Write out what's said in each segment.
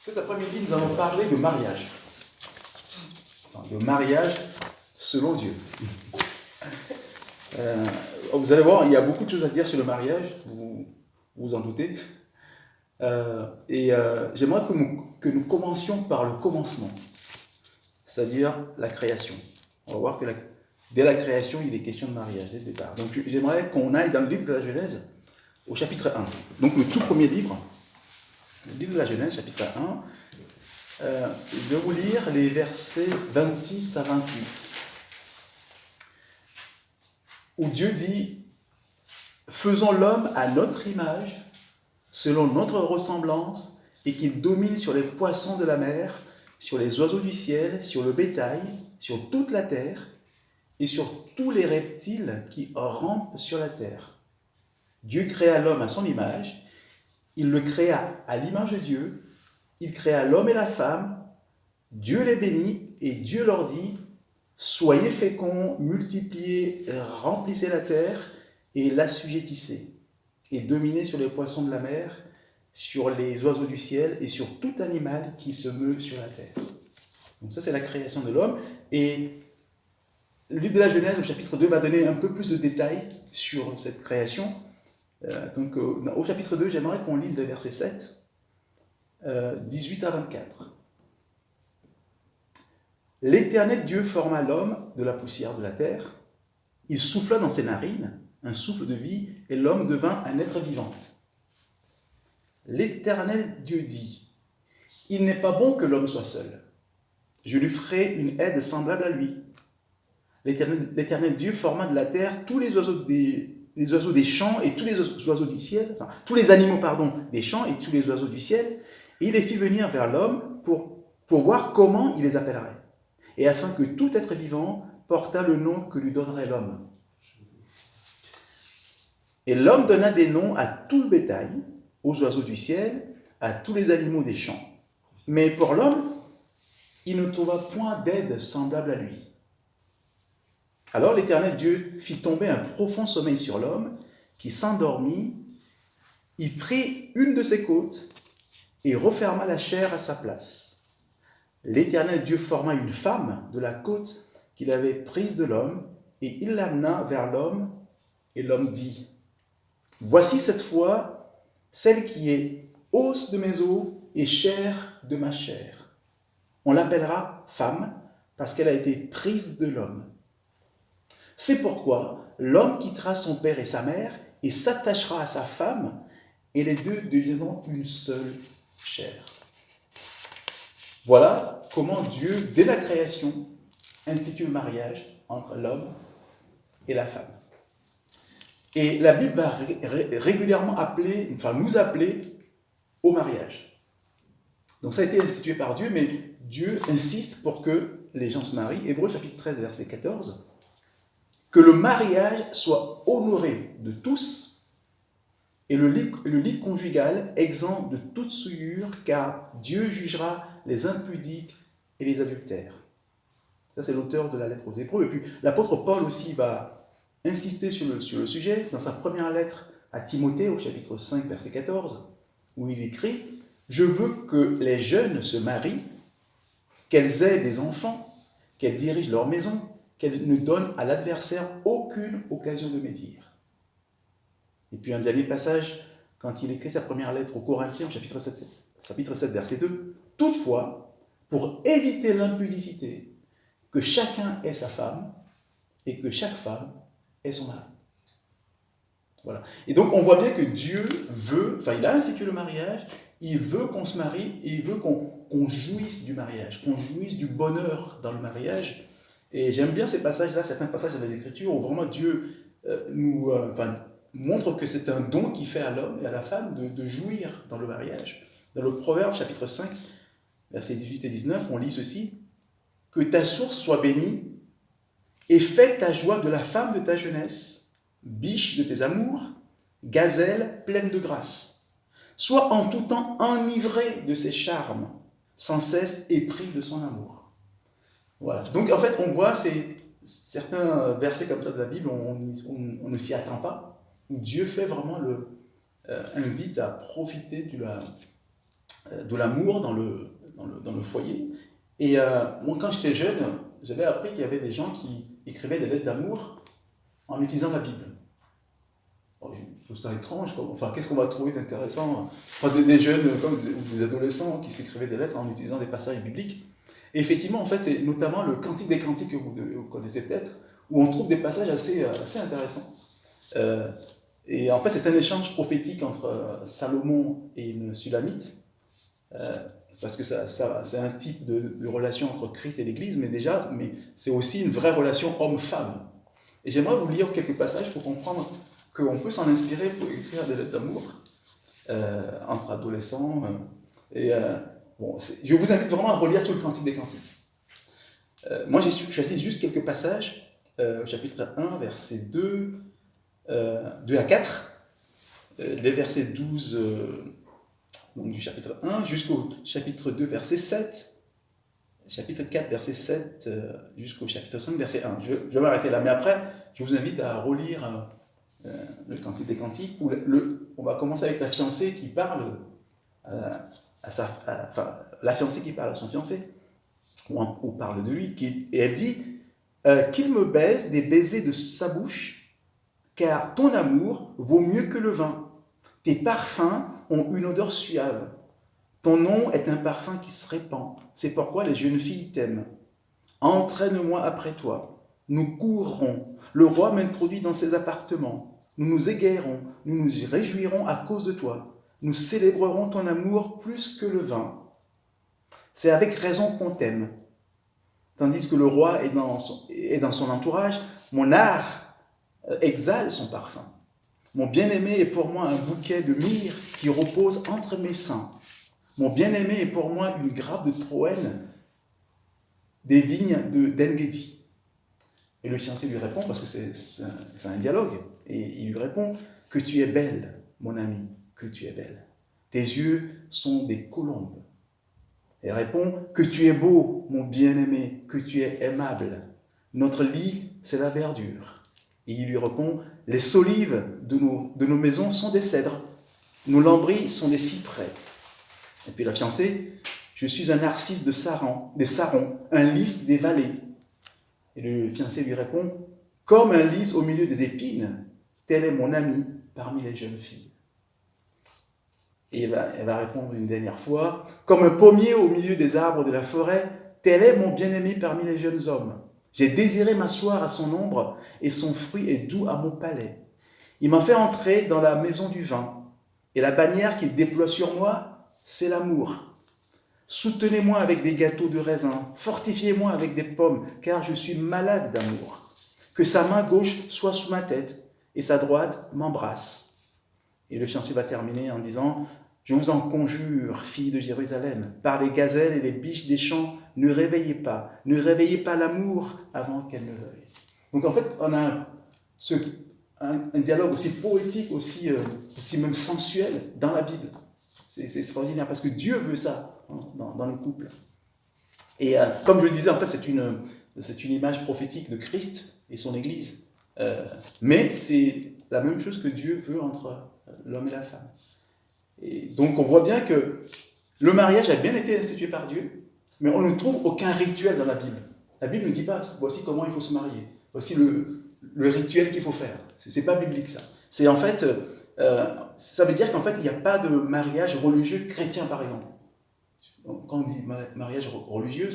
Cet après-midi, nous allons parler de mariage. De mariage selon Dieu. Vous allez voir, il y a beaucoup de choses à dire sur le mariage, vous vous en doutez. J'aimerais que nous commencions par le commencement, c'est-à-dire la création. On va voir que dès la création, il est question de mariage, dès le départ. Donc j'aimerais qu'on aille dans le livre de la Genèse, au chapitre 1. Donc le tout premier livre, le livre de la Genèse, chapitre 1. Je vais vous lire les versets 26 à 28. Où Dieu dit « Faisons l'homme à notre image, selon notre ressemblance, et qu'il domine sur les poissons de la mer, sur les oiseaux du ciel, sur le bétail, sur toute la terre, et sur tous les reptiles qui rampent sur la terre. Dieu créa l'homme à son image, il le créa à l'image de Dieu, il créa l'homme et la femme, Dieu les bénit, et Dieu leur dit « Soyez féconds, multipliez, remplissez la terre, et l'assujettissez, et dominez sur les poissons de la mer, sur les oiseaux du ciel, et sur tout animal qui se meut sur la terre. » Donc ça, c'est la création de l'homme. Et le livre de la Genèse, au chapitre 2, va donner un peu plus de détails sur cette création. Au chapitre 2, j'aimerais qu'on lise les versets 7, 18 à 24. L'Éternel Dieu forma l'homme de la poussière de la terre. Il souffla dans ses narines un souffle de vie, et l'homme devint un être vivant. L'Éternel Dieu dit, « Il n'est pas bon que l'homme soit seul. Je lui ferai une aide semblable à lui. » L'Éternel Dieu forma de la terre tous les oiseaux des champs et tous les oiseaux du ciel, tous les animaux des champs et tous les oiseaux du ciel, et il les fit venir vers l'homme pour voir comment il les appellerait, et afin que tout être vivant portât le nom que lui donnerait l'homme. Et l'homme donna des noms à tout le bétail, aux oiseaux du ciel, à tous les animaux des champs. Mais pour l'homme, il ne trouva point d'aide semblable à lui. Alors l'Éternel Dieu fit tomber un profond sommeil sur l'homme, qui s'endormit. Il prit une de ses côtes et referma la chair à sa place. L'Éternel Dieu forma une femme de la côte qu'il avait prise de l'homme, et il l'amena vers l'homme, et l'homme dit, « Voici cette fois celle qui est os de mes os et chair de ma chair. On l'appellera femme, parce qu'elle a été prise de l'homme. C'est pourquoi l'homme quittera son père et sa mère et s'attachera à sa femme, et les deux deviendront une seule chair. » Voilà comment Dieu, dès la création, institue le mariage entre l'homme et la femme. Et la Bible va régulièrement nous appeler au mariage. Donc ça a été institué par Dieu, mais Dieu insiste pour que les gens se marient. Hébreux chapitre 13, verset 14. Que le mariage soit honoré de tous et le lit conjugal exempt de toute souillure, car Dieu jugera les impudiques et les adultères. Ça, c'est l'auteur de la lettre aux Hébreux. Et puis, l'apôtre Paul aussi va insister sur le sujet dans sa première lettre à Timothée, au chapitre 5, verset 14, où il écrit « Je veux que les jeunes se marient, qu'elles aient des enfants, qu'elles dirigent leur maison, qu'elles ne donnent à l'adversaire aucune occasion de médire. » Et puis un dernier passage, quand il écrit sa première lettre aux Corinthiens, au chapitre 7, verset 2, « Toutefois, pour éviter l'impudicité, que chacun ait sa femme, et que chaque femme ait son mari. » Voilà. Et donc on voit bien que Dieu veut, il a institué le mariage, il veut qu'on se marie, et il veut qu'on jouisse du mariage, qu'on jouisse du bonheur dans le mariage. Et j'aime bien ces passages-là, certains passages dans les Écritures, où vraiment Dieu montre que c'est un don qu'il fait à l'homme et à la femme de jouir dans le mariage. Dans le Proverbe, chapitre 5, versets 18 et 19, on lit ceci, « Que ta source soit bénie, et fais ta joie de la femme de ta jeunesse, biche de tes amours, gazelle pleine de grâce. Sois en tout temps enivré de ses charmes, sans cesse épris de son amour. » Voilà. Donc en fait, on voit certains versets comme ça de la Bible, on ne s'y attend pas, où Dieu fait vraiment invite à profiter de l'amour dans le foyer. Et moi, quand j'étais jeune, j'avais appris qu'il y avait des gens qui écrivaient des lettres d'amour en utilisant la Bible. Alors, je trouve ça étrange. Enfin, qu'est-ce qu'on va trouver d'intéressant? Enfin, des jeunes comme des adolescents qui s'écrivaient des lettres en utilisant des passages bibliques. Et effectivement, en fait, c'est notamment le Cantique des Cantiques que vous connaissez peut-être, où on trouve des passages assez intéressants. Et en fait, c'est un échange prophétique entre Salomon et une Sulamite, parce que c'est un type de relation entre Christ et l'Église, mais c'est aussi une vraie relation homme-femme. Et j'aimerais vous lire quelques passages pour comprendre qu'on peut s'en inspirer pour écrire des lettres d'amour entre adolescents. Je vous invite vraiment à relire tout le Cantique des Cantiques. Moi, j'ai choisi juste quelques passages, chapitre 1, versets 2 à 4, les versets 12 donc du chapitre 1 jusqu'au chapitre 2, verset 7, chapitre 4, verset 7 jusqu'au chapitre 5, verset 1. Je vais m'arrêter là, mais après, je vous invite à relire le Cantique des Cantiques, où on va commencer avec la fiancée qui parle la fiancée qui parle à son fiancé, ou parle de lui, et elle dit qu'il me baise des baisers de sa bouche, car ton amour vaut mieux que le vin. Tes parfums ont une odeur suave. Ton nom est un parfum qui se répand. C'est pourquoi les jeunes filles t'aiment. Entraîne-moi après toi. Nous courrons. Le roi m'introduit dans ses appartements. Nous nous égayerons. Nous nous réjouirons à cause de toi. Nous célébrerons ton amour plus que le vin. C'est avec raison qu'on t'aime. Tandis que le roi est dans son entourage, mon art exhale son parfum. Mon bien-aimé est pour moi un bouquet de myrrhe qui repose entre mes seins. Mon bien-aimé est pour moi une grappe de Troène des vignes d'Engedi. Et le fiancé lui répond, parce que c'est un dialogue, et il lui répond que tu es belle, mon ami, que tu es belle. Tes yeux sont des colombes. Elle répond que tu es beau, mon bien-aimé, que tu es aimable. Notre lit, c'est la verdure. Et il lui répond, les solives de nos maisons sont des cèdres, nos lambris sont des cyprès. Et puis la fiancée, je suis un narcisse des sarons, un lys des vallées. Et le fiancé lui répond, comme un lys au milieu des épines, tel est mon ami parmi les jeunes filles. Et elle va répondre une dernière fois, comme un pommier au milieu des arbres de la forêt, tel est mon bien-aimé parmi les jeunes hommes. J'ai désiré m'asseoir à son ombre, et son fruit est doux à mon palais. Il m'a fait entrer dans la maison du vin, et la bannière qu'il déploie sur moi, c'est l'amour. Soutenez-moi avec des gâteaux de raisin, fortifiez-moi avec des pommes, car je suis malade d'amour. Que sa main gauche soit sous ma tête, et sa droite m'embrasse. Et le fiancé va terminer en disant, je vous en conjure, filles de Jérusalem, par les gazelles et les biches des champs, ne réveillez pas l'amour avant qu'elle ne veuille. Donc en fait, on a un dialogue aussi poétique, aussi même sensuel dans la Bible. C'est extraordinaire, parce que Dieu veut ça dans le couple. Et comme je le disais, en fait, c'est une image prophétique de Christ et son Église. Mais c'est la même chose que Dieu veut entre l'homme et la femme. Et donc on voit bien que le mariage a bien été institué par Dieu, mais on ne trouve aucun rituel dans la Bible. La Bible ne dit pas, voici comment il faut se marier, voici le rituel qu'il faut faire. C'est pas biblique ça. C'est en fait, ça veut dire qu'en fait il n'y a pas de mariage religieux chrétien par exemple. Donc, quand on dit mariage religieux,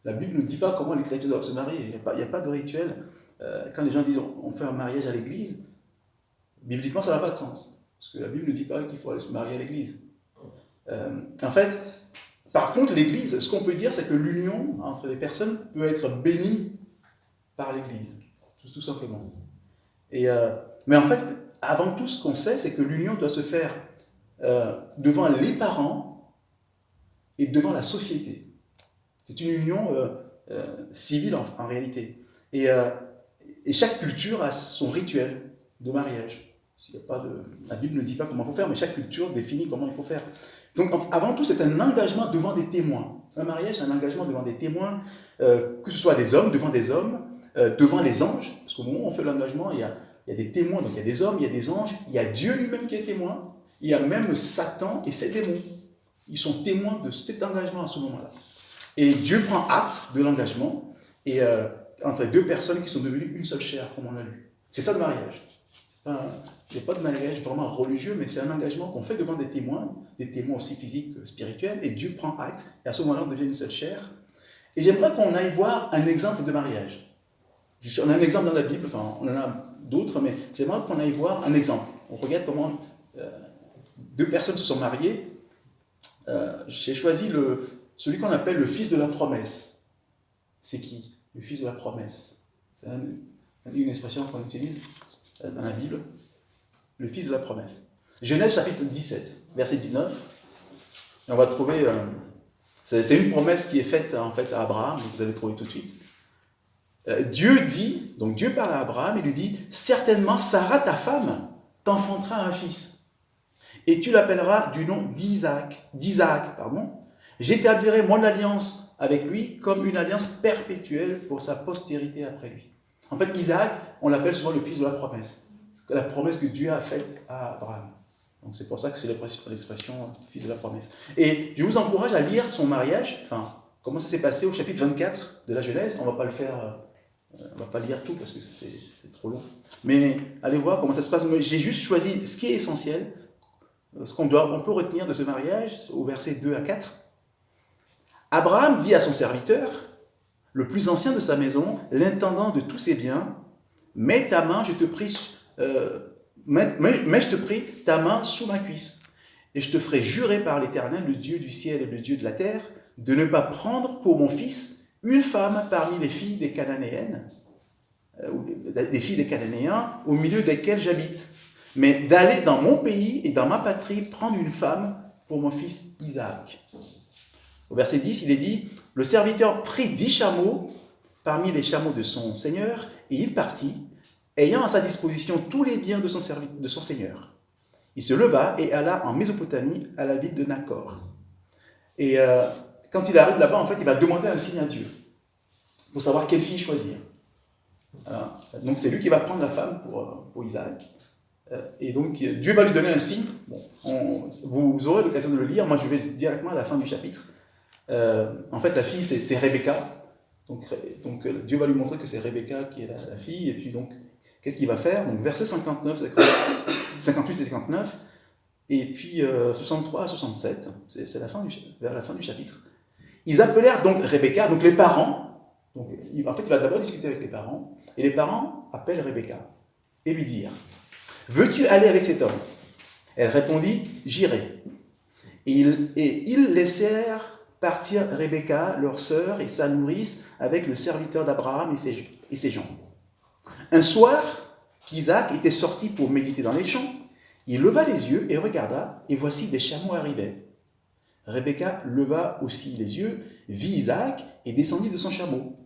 la Bible ne dit pas comment les chrétiens doivent se marier. Il n'y a pas de rituel. Quand les gens disent on fait un mariage à l'église, bibliquement ça n'a pas de sens. Parce que la Bible ne dit pas qu'il faut aller se marier à l'église. En fait, par contre, l'église, ce qu'on peut dire, c'est que l'union entre les personnes peut être bénie par l'église. Tout simplement. Mais en fait, avant tout, ce qu'on sait, c'est que l'union doit se faire devant les parents et devant la société. C'est une union civile en réalité. Et chaque culture a son rituel de mariage. La Bible ne dit pas comment il faut faire, mais chaque culture définit comment il faut faire. Donc avant tout, c'est un engagement devant des témoins. Un mariage, c'est un engagement devant des témoins, que ce soit des hommes, devant des hommes, devant les anges, parce qu'au moment où on fait l'engagement, il y a des témoins, donc il y a des hommes, il y a des anges, il y a Dieu lui-même qui est témoin, il y a même Satan et ses démons. ils sont témoins de cet engagement à ce moment-là. Et Dieu prend acte de l'engagement et entre deux personnes qui sont devenues une seule chair, comme on l'a lu. C'est ça le mariage. Il n'y a pas de mariage vraiment religieux, mais c'est un engagement qu'on fait devant des témoins aussi physiques que spirituels, et Dieu prend acte, et à ce moment-là, on devient une seule chair. Et j'aimerais qu'on aille voir un exemple de mariage. On a un exemple dans la Bible, enfin, on en a d'autres, mais j'aimerais qu'on aille voir un exemple. On regarde comment deux personnes se sont mariées. J'ai choisi celui qu'on appelle le fils de la promesse. C'est qui? Le fils de la promesse. C'est une expression qu'on utilise dans la Bible. Le fils de la promesse. Genèse chapitre 17, verset 19. Et on va trouver... c'est une promesse qui est faite en fait à Abraham, vous allez trouver tout de suite. Dieu dit, donc Dieu parle à Abraham et lui dit, certainement Sarah ta femme t'enfantera un fils. Et tu l'appelleras du nom d'Isaac. J'établirai mon alliance avec lui comme une alliance perpétuelle pour sa postérité après lui. En fait, Isaac, on l'appelle souvent le fils de la promesse. C'est la promesse que Dieu a faite à Abraham. Donc c'est pour ça que c'est l'expression fils de la promesse. Et je vous encourage à lire son mariage, enfin, comment ça s'est passé au chapitre 24 de la Genèse. On ne va pas le faire, on va pas lire tout parce que c'est trop long. Mais allez voir comment ça se passe. J'ai juste choisi ce qui est essentiel, ce qu'on peut retenir de ce mariage, au verset 2 à 4. Abraham dit à son serviteur, le plus ancien de sa maison, l'intendant de tous ses biens, mets ta main, je te prie, mais je te prie ta main sous ma cuisse, et je te ferai jurer par l'Éternel, le Dieu du ciel et le Dieu de la terre, de ne pas prendre pour mon fils une femme parmi les filles des Cananéennes, les filles des Cananéens, au milieu desquelles j'habite, mais d'aller dans mon pays et dans ma patrie prendre une femme pour mon fils Isaac. Au verset 10, il est dit, le serviteur prit 10 chameaux parmi les chameaux de son seigneur, et il partit, ayant à sa disposition tous les biens de son seigneur. Il se leva et alla en Mésopotamie, à la ville de Nacor. Et quand il arrive là-bas, en fait, il va demander un signe à Dieu, pour savoir quelle fille choisir. Donc c'est lui qui va prendre la femme pour Isaac. Et donc Dieu va lui donner un signe. Bon, vous aurez l'occasion de le lire, moi je vais directement à la fin du chapitre. En fait, la fille, c'est Rebecca. Donc Dieu va lui montrer que c'est Rebecca qui est la fille. Et puis donc, qu'est-ce qu'il va faire? Donc versets 58 et 59, et puis 63 à 67, c'est vers la fin du chapitre. Ils appelèrent donc Rebecca, donc les parents. Donc, en fait, il va d'abord discuter avec les parents. Et les parents appellent Rebecca et lui dirent, veux-tu aller avec cet homme? Elle répondit, j'irai. Et ils laissèrent partir Rebecca, leur sœur et sa nourrice, avec le serviteur d'Abraham et ses gens. Un soir, qu'Isaac était sorti pour méditer dans les champs, il leva les yeux et regarda, et voici des chameaux arrivaient. Rebecca leva aussi les yeux, vit Isaac et descendit de son chameau.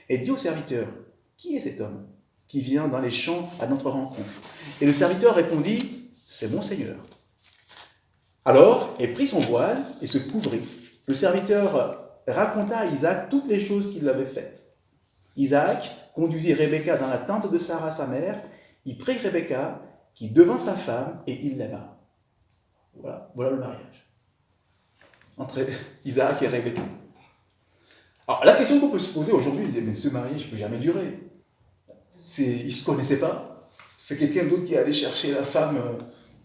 Elle dit au serviteur, qui est cet homme qui vient dans les champs à notre rencontre? Et le serviteur répondit, c'est mon Seigneur. Alors, elle prit son voile et se couvrit. Le serviteur raconta à Isaac toutes les choses qu'il avait faites. Isaac conduisit Rebecca dans la tente de Sarah, sa mère. Il prit Rebecca, qui devint sa femme, et il l'aima. Voilà le mariage entre Isaac et Rebecca. Alors, la question qu'on peut se poser aujourd'hui, c'est, mais ce mariage ne peut jamais durer. Ils ne se connaissaient pas. C'est quelqu'un d'autre qui est allé chercher la femme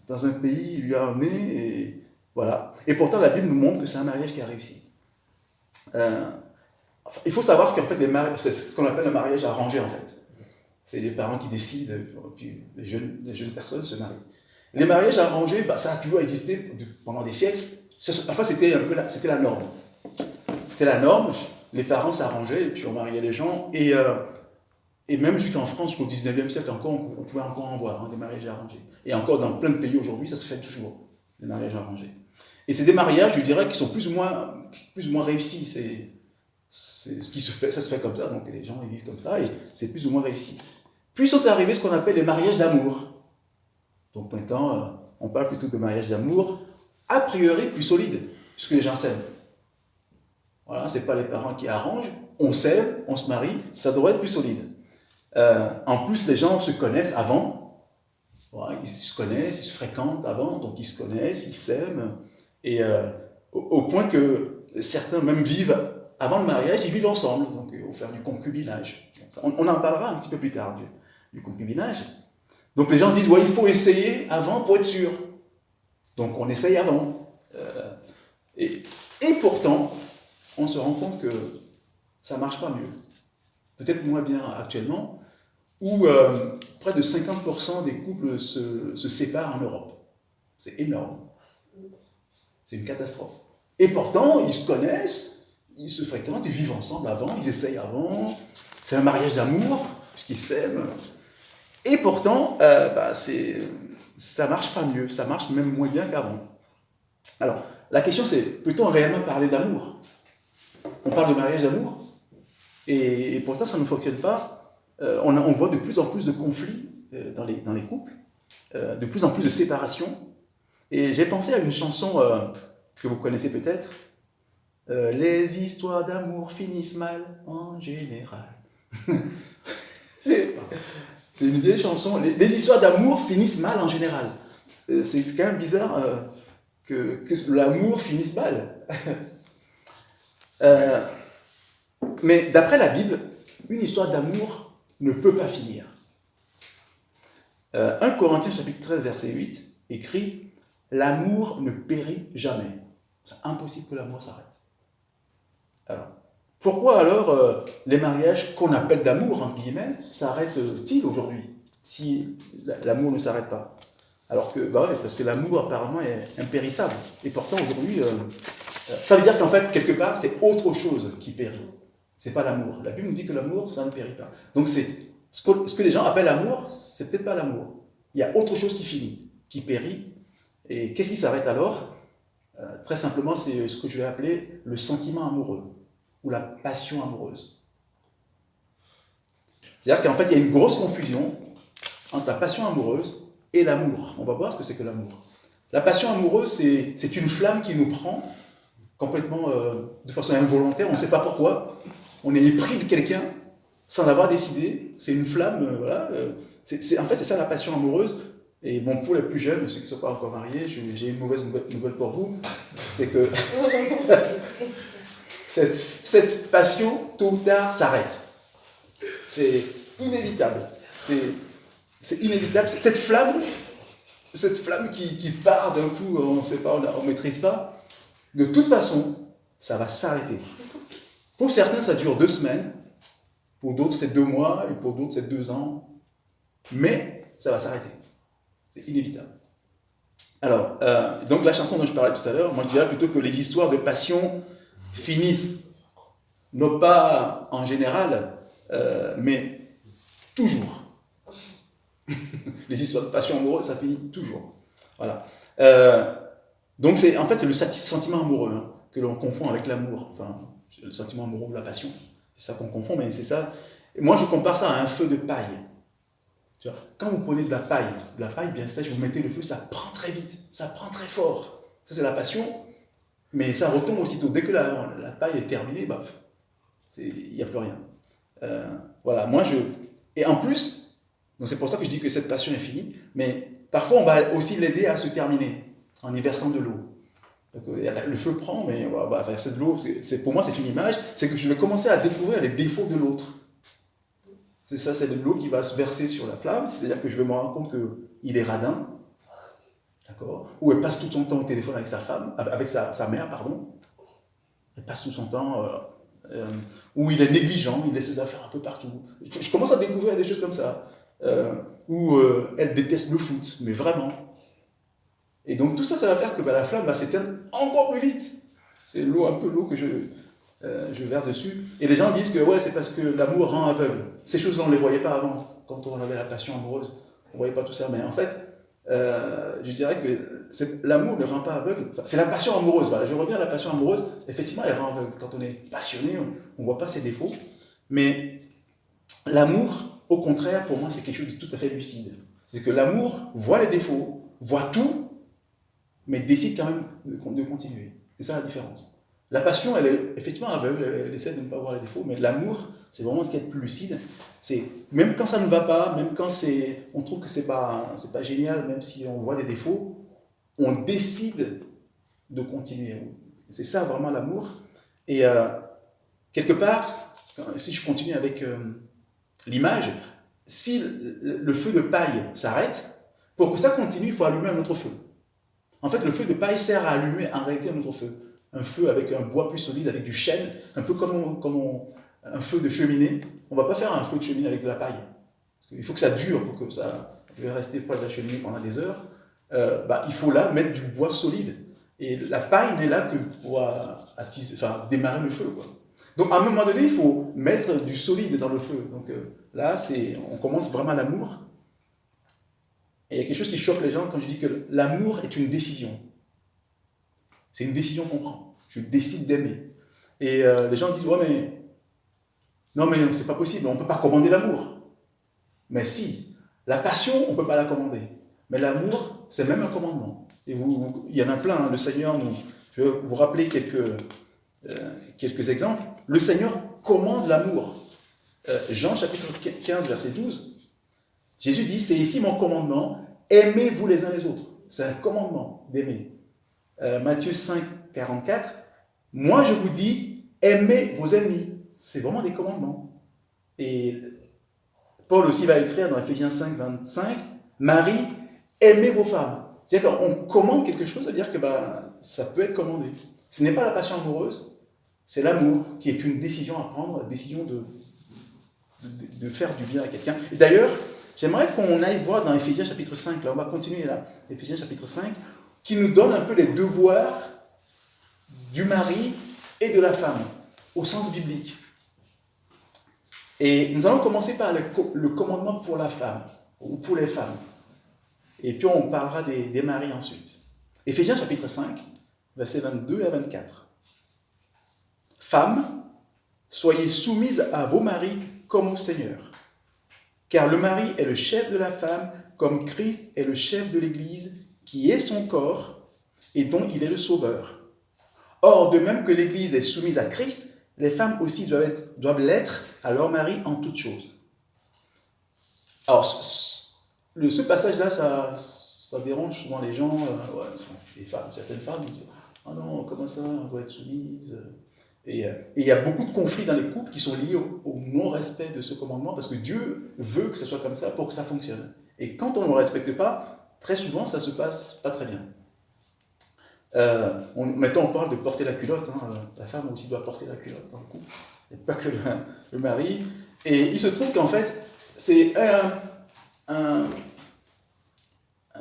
dans un pays, il lui a amené, et voilà. Et pourtant, la Bible nous montre que c'est un mariage qui a réussi. Il faut savoir qu'en fait, c'est ce qu'on appelle un mariage arrangé, en fait. C'est les parents qui décident, puis les jeunes personnes se marient. Les mariages arrangés, ça a toujours existé pendant des siècles. Enfin, c'était la norme. C'était la norme, les parents s'arrangeaient, et puis on mariait les gens, et même jusqu'en France, jusqu'au 19e siècle encore, on pouvait encore en voir, des mariages arrangés. Et encore dans plein de pays aujourd'hui, ça se fait toujours, les mariages arrangés. Et c'est des mariages, je dirais, qui sont plus ou moins réussis. C'est ce qui se fait, ça se fait comme ça, donc les gens ils vivent comme ça, et c'est plus ou moins réussi. Puis sont arrivés ce qu'on appelle les mariages d'amour. Donc maintenant, on parle plutôt de mariages d'amour, a priori plus solides, puisque les gens s'aiment. Voilà, c'est pas les parents qui arrangent, on s'aime, on se marie, ça devrait être plus solide. En plus, les gens se connaissent avant, voilà, ils se connaissent, ils se fréquentent avant, donc ils se connaissent, ils s'aiment, et au point que certains même vivent, avant le mariage, ils vivent ensemble, donc ils vont faire du concubinage. On en parlera un petit peu plus tard du concubinage. Donc les gens se disent, ouais, il faut essayer avant pour être sûr. Donc on essaye avant. Et pourtant, on se rend compte que ça ne marche pas mieux. Peut-être moins bien actuellement, où près de 50% des couples se séparent en Europe. C'est énorme. C'est une catastrophe. Et pourtant, ils se connaissent, ils se fréquentent, ils vivent ensemble avant, ils essayent avant. C'est un mariage d'amour, puisqu'ils s'aiment. Et pourtant, ça ne marche pas mieux, ça marche même moins bien qu'avant. Alors, la question c'est, peut-on réellement parler d'amour? On parle de mariage d'amour, et pourtant ça ne fonctionne pas. On voit de plus en plus de conflits dans les couples, de plus en plus de séparations. Et j'ai pensé à une chanson que vous connaissez peut-être. Les histoires d'amour finissent mal en général. C'est une vieille chanson. Les histoires d'amour finissent mal en général. C'est quand même bizarre que l'amour finisse mal. Mais d'après la Bible, une histoire d'amour ne peut pas finir. 1 Corinthiens chapitre 13, verset 8, écrit « L'amour ne périt jamais ». C'est impossible que l'amour s'arrête. Alors, pourquoi alors les mariages qu'on appelle d'amour, entre guillemets, s'arrêtent-ils aujourd'hui, si l'amour ne s'arrête pas? Alors que, ouais, parce que l'amour apparemment est impérissable. Et pourtant aujourd'hui, ça veut dire qu'en fait, quelque part, c'est autre chose qui périt. C'est pas l'amour. La Bible nous dit que l'amour, ça ne périt pas. Donc c'est ce que les gens appellent amour, c'est peut-être pas l'amour. Il y a autre chose qui finit, qui périt. Et qu'est-ce qui s'arrête alors? Très simplement, c'est ce que je vais appeler le sentiment amoureux ou la passion amoureuse. C'est-à-dire qu'en fait, il y a une grosse confusion entre la passion amoureuse et l'amour. On va voir ce que c'est que l'amour. La passion amoureuse, c'est une flamme qui nous prend complètement de façon involontaire, on ne sait pas pourquoi. On est pris de quelqu'un sans l'avoir décidé. C'est une flamme, voilà. En fait, c'est ça la passion amoureuse. Et bon, pour les plus jeunes, ceux qui ne sont pas encore mariés, j'ai une mauvaise nouvelle pour vous. C'est que cette passion, tôt ou tard, s'arrête. C'est inévitable. C'est inévitable. Cette flamme qui part d'un coup, on ne sait pas, on ne maîtrise pas, de toute façon, ça va s'arrêter. Pour certains, ça dure 2 semaines. Pour d'autres, c'est 2 mois. Et pour d'autres, c'est 2 ans. Mais ça va s'arrêter. C'est inévitable. Alors, donc la chanson dont je parlais tout à l'heure, moi je dirais plutôt que les histoires de passion finissent, non pas en général, mais toujours. Les histoires de passion amoureuse, ça finit toujours. Voilà. Donc en fait, c'est le sentiment amoureux hein, que l'on confond avec l'amour. Enfin, le sentiment amoureux ou la passion. C'est ça qu'on confond, mais c'est ça. Et moi, je compare ça à un feu de paille. Quand vous prenez de la paille bien sèche, vous mettez le feu, ça prend très vite, ça prend très fort. Ça, c'est la passion, mais ça retombe aussitôt. Dès que la paille est terminée, il n'y a plus rien. Voilà, et en plus, donc c'est pour ça que je dis que cette passion est finie, mais parfois on va aussi l'aider à se terminer en y versant de l'eau. Donc, le feu prend, mais on va verser de l'eau. Pour moi, c'est une image, c'est que je vais commencer à découvrir les défauts de l'autre. C'est ça, c'est de l'eau qui va se verser sur la flamme, c'est-à-dire que je vais me rendre compte qu'il est radin, d'accord? Ou elle passe tout son temps au téléphone avec sa femme, avec sa mère, pardon. Elle passe tout son temps, ou il est négligent, il laisse ses affaires un peu partout. Je commence à découvrir des choses comme ça. Ou elle déteste le foot, mais vraiment. Et donc tout ça, ça va faire que la flamme va s'éteindre encore plus vite. C'est un peu l'eau que je verse dessus. Et les gens disent que ouais, c'est parce que l'amour rend aveugle. Ces choses-là, on ne les voyait pas avant, quand on avait la passion amoureuse. On ne voyait pas tout ça. Mais en fait, je dirais que l'amour ne rend pas aveugle. Enfin, c'est la passion amoureuse. Voilà. Je reviens à la passion amoureuse. Effectivement, elle rend aveugle. Quand on est passionné, on ne voit pas ses défauts. Mais l'amour, au contraire, pour moi, c'est quelque chose de tout à fait lucide. C'est que l'amour voit les défauts, voit tout, mais décide quand même de continuer. C'est ça la différence. La passion, elle est effectivement aveugle, elle essaie de ne pas voir les défauts, mais l'amour, c'est vraiment ce qui est le plus lucide. C'est, même quand ça ne va pas, même quand on trouve que c'est pas génial, même si on voit des défauts, on décide de continuer. C'est ça vraiment l'amour. Et quelque part, si je continue avec l'image, si le feu de paille s'arrête, pour que ça continue, il faut allumer un autre feu. En fait, le feu de paille sert à allumer en réalité un autre feu. Un feu avec un bois plus solide, avec du chêne, un peu comme un feu de cheminée. On ne va pas faire un feu de cheminée avec de la paille. Il faut que ça dure pour que ça puisse rester près de la cheminée pendant des heures. Il faut là mettre du bois solide. Et la paille n'est là que pour démarrer le feu, quoi. Donc à un moment donné, il faut mettre du solide dans le feu. Donc là, on commence vraiment l'amour. Et il y a quelque chose qui choque les gens quand je dis que l'amour est une décision. C'est une décision qu'on prend. Je décide d'aimer. Et les gens disent, ouais, mais non, mais c'est pas possible, on ne peut pas commander l'amour. Mais si, la passion, on ne peut pas la commander. Mais l'amour, c'est même un commandement. Et il y en a plein, hein. Le Seigneur, je vais vous rappeler quelques exemples. Le Seigneur commande l'amour. Jean chapitre 15, verset 12. Jésus dit, c'est ici mon commandement, aimez-vous les uns les autres. C'est un commandement d'aimer. Matthieu 5, 44, moi je vous dis, aimez vos ennemis. C'est vraiment des commandements. Et Paul aussi va écrire dans Ephésiens 5, 25, Marie, aimez vos femmes. C'est-à-dire qu'on commande quelque chose, c'est-à-dire que ça peut être commandé. Ce n'est pas la passion amoureuse, c'est l'amour qui est une décision à prendre, décision de faire du bien à quelqu'un. Et d'ailleurs, j'aimerais qu'on aille voir dans Ephésiens chapitre 5, là on va continuer là, Ephésiens chapitre 5, qui nous donne un peu les devoirs du mari et de la femme, au sens biblique. Et nous allons commencer par le commandement pour la femme, ou pour les femmes. Et puis on parlera des maris ensuite. Ephésiens chapitre 5, versets 22 à 24. Femmes, soyez soumises à vos maris comme au Seigneur. Car le mari est le chef de la femme, comme Christ est le chef de l'Église, qui est son corps et dont il est le sauveur. Or, de même que l'Église est soumise à Christ, les femmes aussi doivent l'être à leur mari en toutes choses. Alors, ce passage-là, ça dérange souvent les gens, les femmes, certaines femmes disent « Ah non, comment ça, on doit être soumise ?» Et il y a beaucoup de conflits dans les couples qui sont liés au non-respect de ce commandement, parce que Dieu veut que ce soit comme ça pour que ça fonctionne. Et quand on ne le respecte pas, très souvent, ça ne se passe pas très bien. Maintenant, on parle de porter la culotte. La femme aussi doit porter la culotte dans le couple, et pas que le mari. Et il se trouve qu'en fait, c'est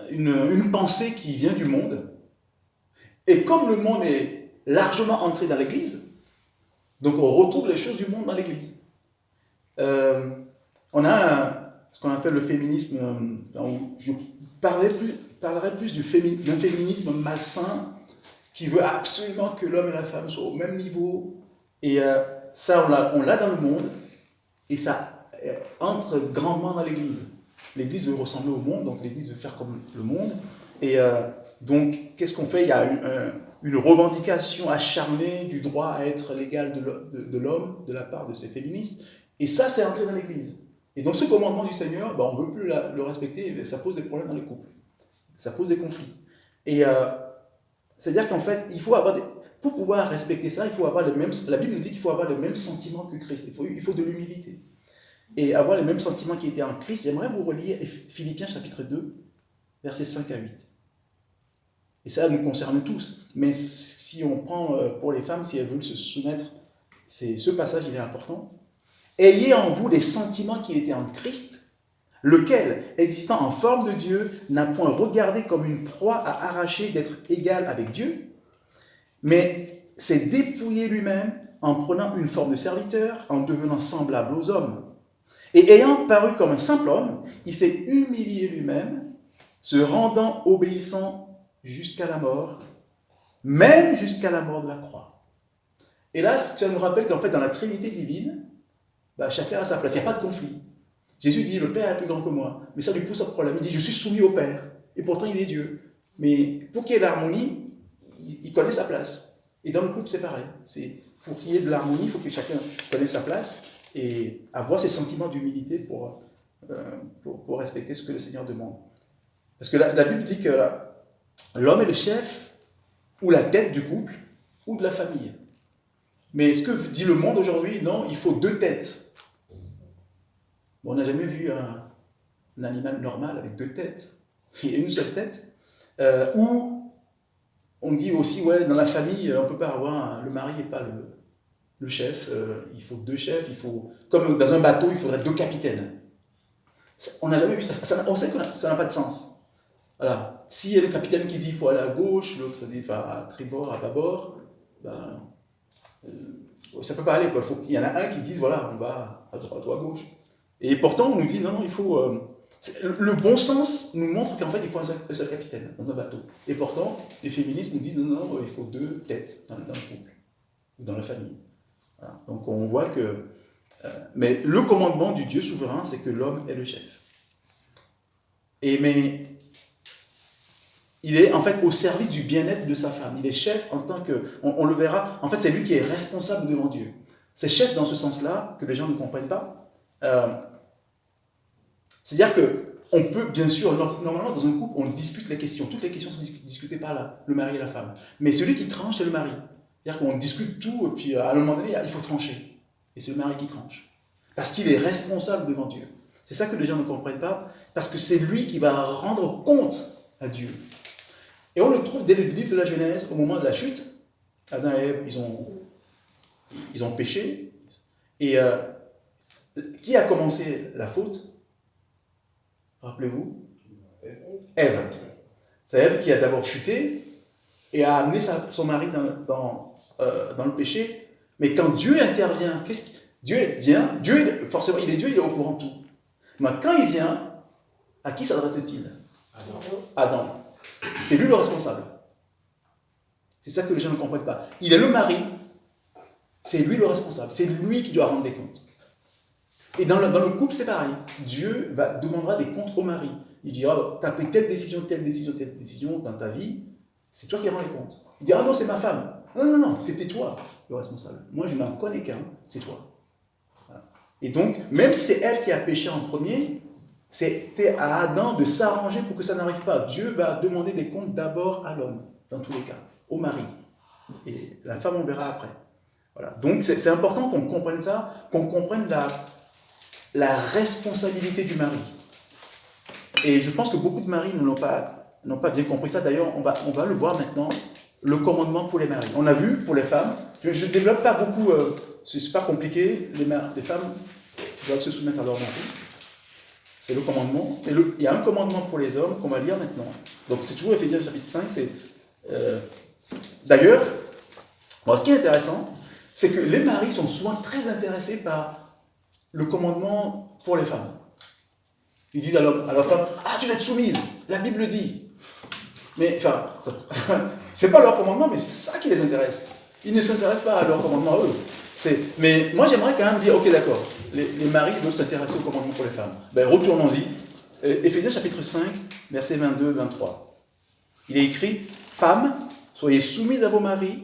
une pensée qui vient du monde. Et comme le monde est largement entré dans l'Église, donc on retrouve les choses du monde dans l'Église. On a ce qu'on appelle le féminisme. Je parlerai plus d'un féminisme malsain qui veut absolument que l'homme et la femme soient au même niveau. Et ça, on l'a dans le monde, et ça entre grandement dans l'Église. L'Église veut ressembler au monde, donc l'Église veut faire comme le monde. Et donc, qu'est-ce qu'on fait? Il y a une revendication acharnée du droit à être l'égal de l'homme de la part de ces féministes. Et ça, c'est entré dans l'Église. Et donc, ce commandement du Seigneur, on ne veut plus le respecter, et ça pose des problèmes dans les couples. Ça pose des conflits. Et c'est-à-dire qu'en fait, pour pouvoir respecter ça, il faut avoir les mêmes. La Bible nous dit qu'il faut avoir les mêmes sentiments que Christ. Il faut de l'humilité. Et avoir les mêmes sentiments qui étaient en Christ. J'aimerais vous relire Philippiens chapitre 2, versets 5 à 8. Et ça nous concerne tous. Mais si on prend pour les femmes, si elles veulent se soumettre, ce passage, il est important. Ayez en vous les sentiments qui étaient en Christ, lequel, existant en forme de Dieu, n'a point regardé comme une proie à arracher d'être égal avec Dieu, mais s'est dépouillé lui-même en prenant une forme de serviteur, en devenant semblable aux hommes. Et ayant paru comme un simple homme, il s'est humilié lui-même, se rendant obéissant jusqu'à la mort, même jusqu'à la mort de la croix. Et là, ça nous rappelle qu'en fait, dans la Trinité divine, chacun a sa place, il n'y a pas de conflit. Jésus dit, le Père est plus grand que moi, mais ça lui pousse un problème. Il dit, je suis soumis au Père, et pourtant il est Dieu. Mais pour qu'il y ait l'harmonie, il connaît sa place. Et dans le couple, c'est pareil. Pour qu'il y ait de l'harmonie, il faut que chacun connaisse sa place et avoir ces sentiments d'humilité pour respecter ce que le Seigneur demande. Parce que la Bible dit que l'homme est le chef ou la tête du couple, ou de la famille. Mais ce que dit le monde aujourd'hui, non, il faut 2 têtes. Bon, on n'a jamais vu un animal normal avec 2 têtes. Il y a une seule tête. Ou on dit aussi, ouais, dans la famille, on ne peut pas avoir, le mari n'est pas le chef, il faut 2 chefs, il faut, comme dans un bateau, il faudrait 2 capitaines. On n'a jamais vu ça. On sait que ça n'a pas de sens. Voilà. S'il y a le capitaine qui dit il faut aller à gauche, l'autre dit à tribord, à bâbord, ben, ça ne peut pas aller. Il y en a un qui dit voilà, on va à droite ou à gauche. Et pourtant, on nous dit non, non, il faut. Le bon sens nous montre qu'en fait, il faut un seul capitaine dans un bateau. Et pourtant, les féministes nous disent non, non, il faut 2 têtes dans le couple ou dans la famille. Voilà. Donc on voit que. Mais le commandement du Dieu souverain, c'est que l'homme est le chef. Mais il est en fait au service du bien-être de sa femme. Il est chef en tant que... On le verra, en fait c'est lui qui est responsable devant Dieu. C'est chef dans ce sens-là, que les gens ne comprennent pas. C'est-à-dire qu'on peut, bien sûr, normalement dans un couple, on dispute les questions. Toutes les questions sont discutées par le mari et la femme. Mais celui qui tranche, c'est le mari. C'est-à-dire qu'on discute tout, et puis à un moment donné, il faut trancher. Et c'est le mari qui tranche. Parce qu'il est responsable devant Dieu. C'est ça que les gens ne comprennent pas, parce que c'est lui qui va rendre compte à Dieu. Et on le trouve dès le livre de la Genèse, au moment de la chute. Adam et Ève, ils ont péché. Et qui a commencé la faute? Rappelez-vous? Ève. C'est Ève qui a d'abord chuté et a amené son mari dans le péché. Mais quand Dieu intervient, Dieu vient, forcément, il est Dieu, il est au courant de tout. Mais quand il vient, à qui s'adresse-t-il? Adam. C'est lui le responsable. C'est ça que les gens ne comprennent pas. Il est le mari, c'est lui le responsable. C'est lui qui doit rendre des comptes. Et dans le couple, c'est pareil. Dieu demandera des comptes au mari. Il dira, tu as pris telle décision dans ta vie, c'est toi qui rends les comptes. Il dira, non, c'est ma femme. Non, c'était toi le responsable. Moi, je n'en connais qu'un, c'est toi. Voilà. Et donc, même si c'est elle qui a péché en premier, c'était à Adam de s'arranger pour que ça n'arrive pas. Dieu va demander des comptes d'abord à l'homme, dans tous les cas, au mari. Et la femme, on verra après. Voilà. Donc, c'est important qu'on comprenne ça, qu'on comprenne la responsabilité du mari. Et je pense que beaucoup de maris n'ont pas bien compris ça. D'ailleurs, on va le voir maintenant, le commandement pour les maris. On a vu pour les femmes, je ne développe pas beaucoup, c'est pas compliqué, les femmes doivent se soumettre à leur mari. C'est le commandement. Et il y a un commandement pour les hommes qu'on va lire maintenant. Donc c'est toujours Éphésiens chapitre 5. D'ailleurs, ce qui est intéressant, c'est que les maris sont souvent très intéressés par le commandement pour les femmes. Ils disent à leur femme, ah, tu dois être soumise, la Bible le dit. Mais, enfin, c'est pas leur commandement, mais c'est ça qui les intéresse. Ils ne s'intéressent pas à leur commandement à eux. Mais moi, j'aimerais quand même dire, ok, d'accord, les maris veulent s'intéresser au commandement pour les femmes. Ben, retournons-y. Éphésiens chapitre 5, versets 22-23. Il est écrit, femmes, soyez soumises à vos maris,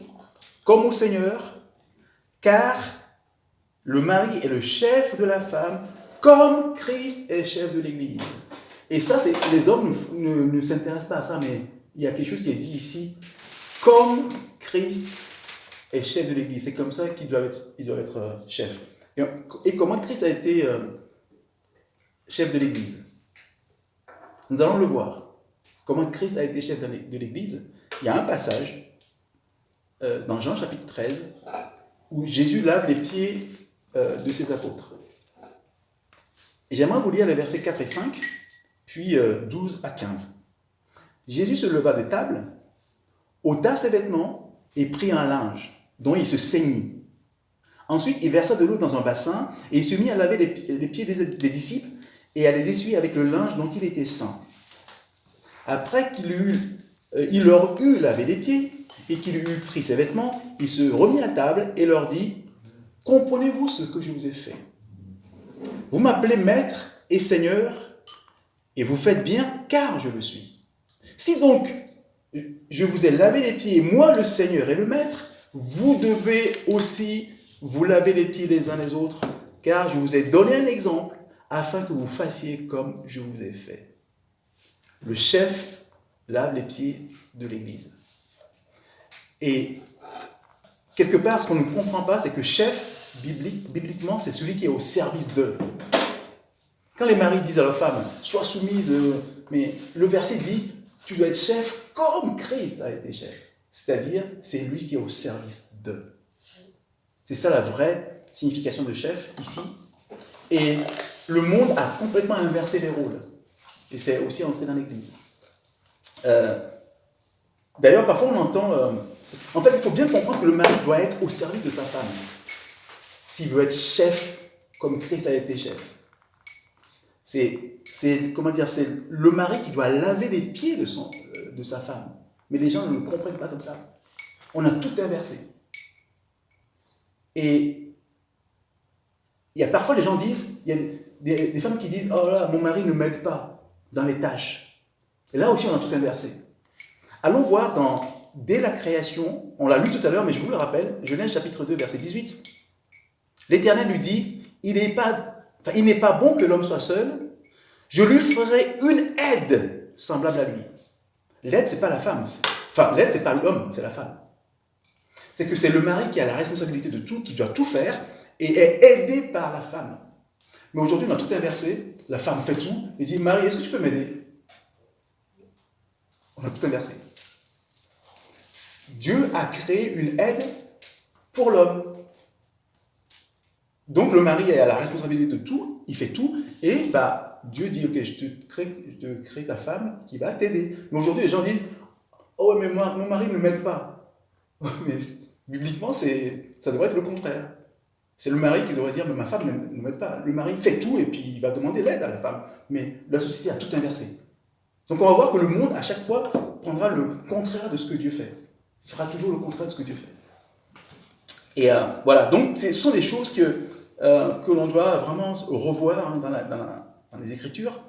comme au Seigneur, car le mari est le chef de la femme, comme Christ est chef de l'Église. Et ça, les hommes ne s'intéressent pas à ça, mais il y a quelque chose qui est dit ici, comme Christ est chef de l'Église. C'est comme ça qu'il doit être chef. Et comment Christ a été chef de l'Église? Nous allons le voir. Comment Christ a été chef de l'Église? Il y a un passage dans Jean chapitre 13 où Jésus lave les pieds de ses apôtres. Et j'aimerais vous lire les versets 4 et 5, puis 12 à 15. Jésus se leva de table, ôta ses vêtements et prit un linge, dont il se ceignit. Ensuite, il versa de l'eau dans un bassin et il se mit à laver les pieds des disciples et à les essuyer avec le linge dont il était saint. Après il leur eut lavé les pieds et qu'il eut pris ses vêtements, il se remit à table et leur dit « Comprenez-vous ce que je vous ai fait ? Vous m'appelez maître et seigneur, et vous faites bien, car je le suis. Si donc je vous ai lavé les pieds, moi le Seigneur et le maître, vous devez aussi vous laver les pieds les uns les autres, car je vous ai donné un exemple, afin que vous fassiez comme je vous ai fait. » Le chef lave les pieds de l'Église. Et quelque part, ce qu'on ne comprend pas, c'est que chef, bibliquement, c'est celui qui est au service d'eux. Quand les maris disent à leur femme, sois soumise, mais le verset dit, tu dois être chef comme Christ a été chef. C'est-à-dire, c'est lui qui est au service d'eux. C'est ça la vraie signification de chef ici. Et le monde a complètement inversé les rôles. Et c'est aussi entré dans l'Église. D'ailleurs, parfois on entend... en fait, il faut bien comprendre que le mari doit être au service de sa femme. S'il veut être chef comme Christ a été chef. C'est le mari qui doit laver les pieds de sa femme. Mais les gens ne le comprennent pas comme ça. On a tout inversé. Et il y a parfois, les gens disent, il y a des femmes qui disent, oh là, mon mari ne m'aide pas dans les tâches. Et là aussi, on a tout inversé. Allons voir dès la création, on l'a lu tout à l'heure, mais je vous le rappelle, Genèse chapitre 2, verset 18. L'Éternel lui dit, il n'est pas bon que l'homme soit seul, je lui ferai une aide semblable à lui. L'aide, ce n'est pas la femme. L'aide, ce n'est pas l'homme, c'est la femme. C'est que c'est le mari qui a la responsabilité de tout, qui doit tout faire, et est aidé par la femme. Mais aujourd'hui, on a tout inversé. La femme fait tout, et dit, Marie, est-ce que tu peux m'aider? On a tout inversé. Dieu a créé une aide pour l'homme. Donc le mari a la responsabilité de tout, il fait tout, et Dieu dit, ok, je te crée ta femme qui va t'aider. Mais aujourd'hui, les gens disent, oh mais mon mari ne m'aide pas. Mais bibliquement, ça devrait être le contraire. C'est le mari qui devrait dire, mais ma femme ne m'aide pas. Le mari fait tout, et puis il va demander l'aide à la femme. Mais la société a tout inversé. Donc on va voir que le monde, à chaque fois, prendra le contraire de ce que Dieu fait. Il fera toujours le contraire de ce que Dieu fait. Et voilà, donc ce sont des choses que l'on doit vraiment revoir dans les Écritures.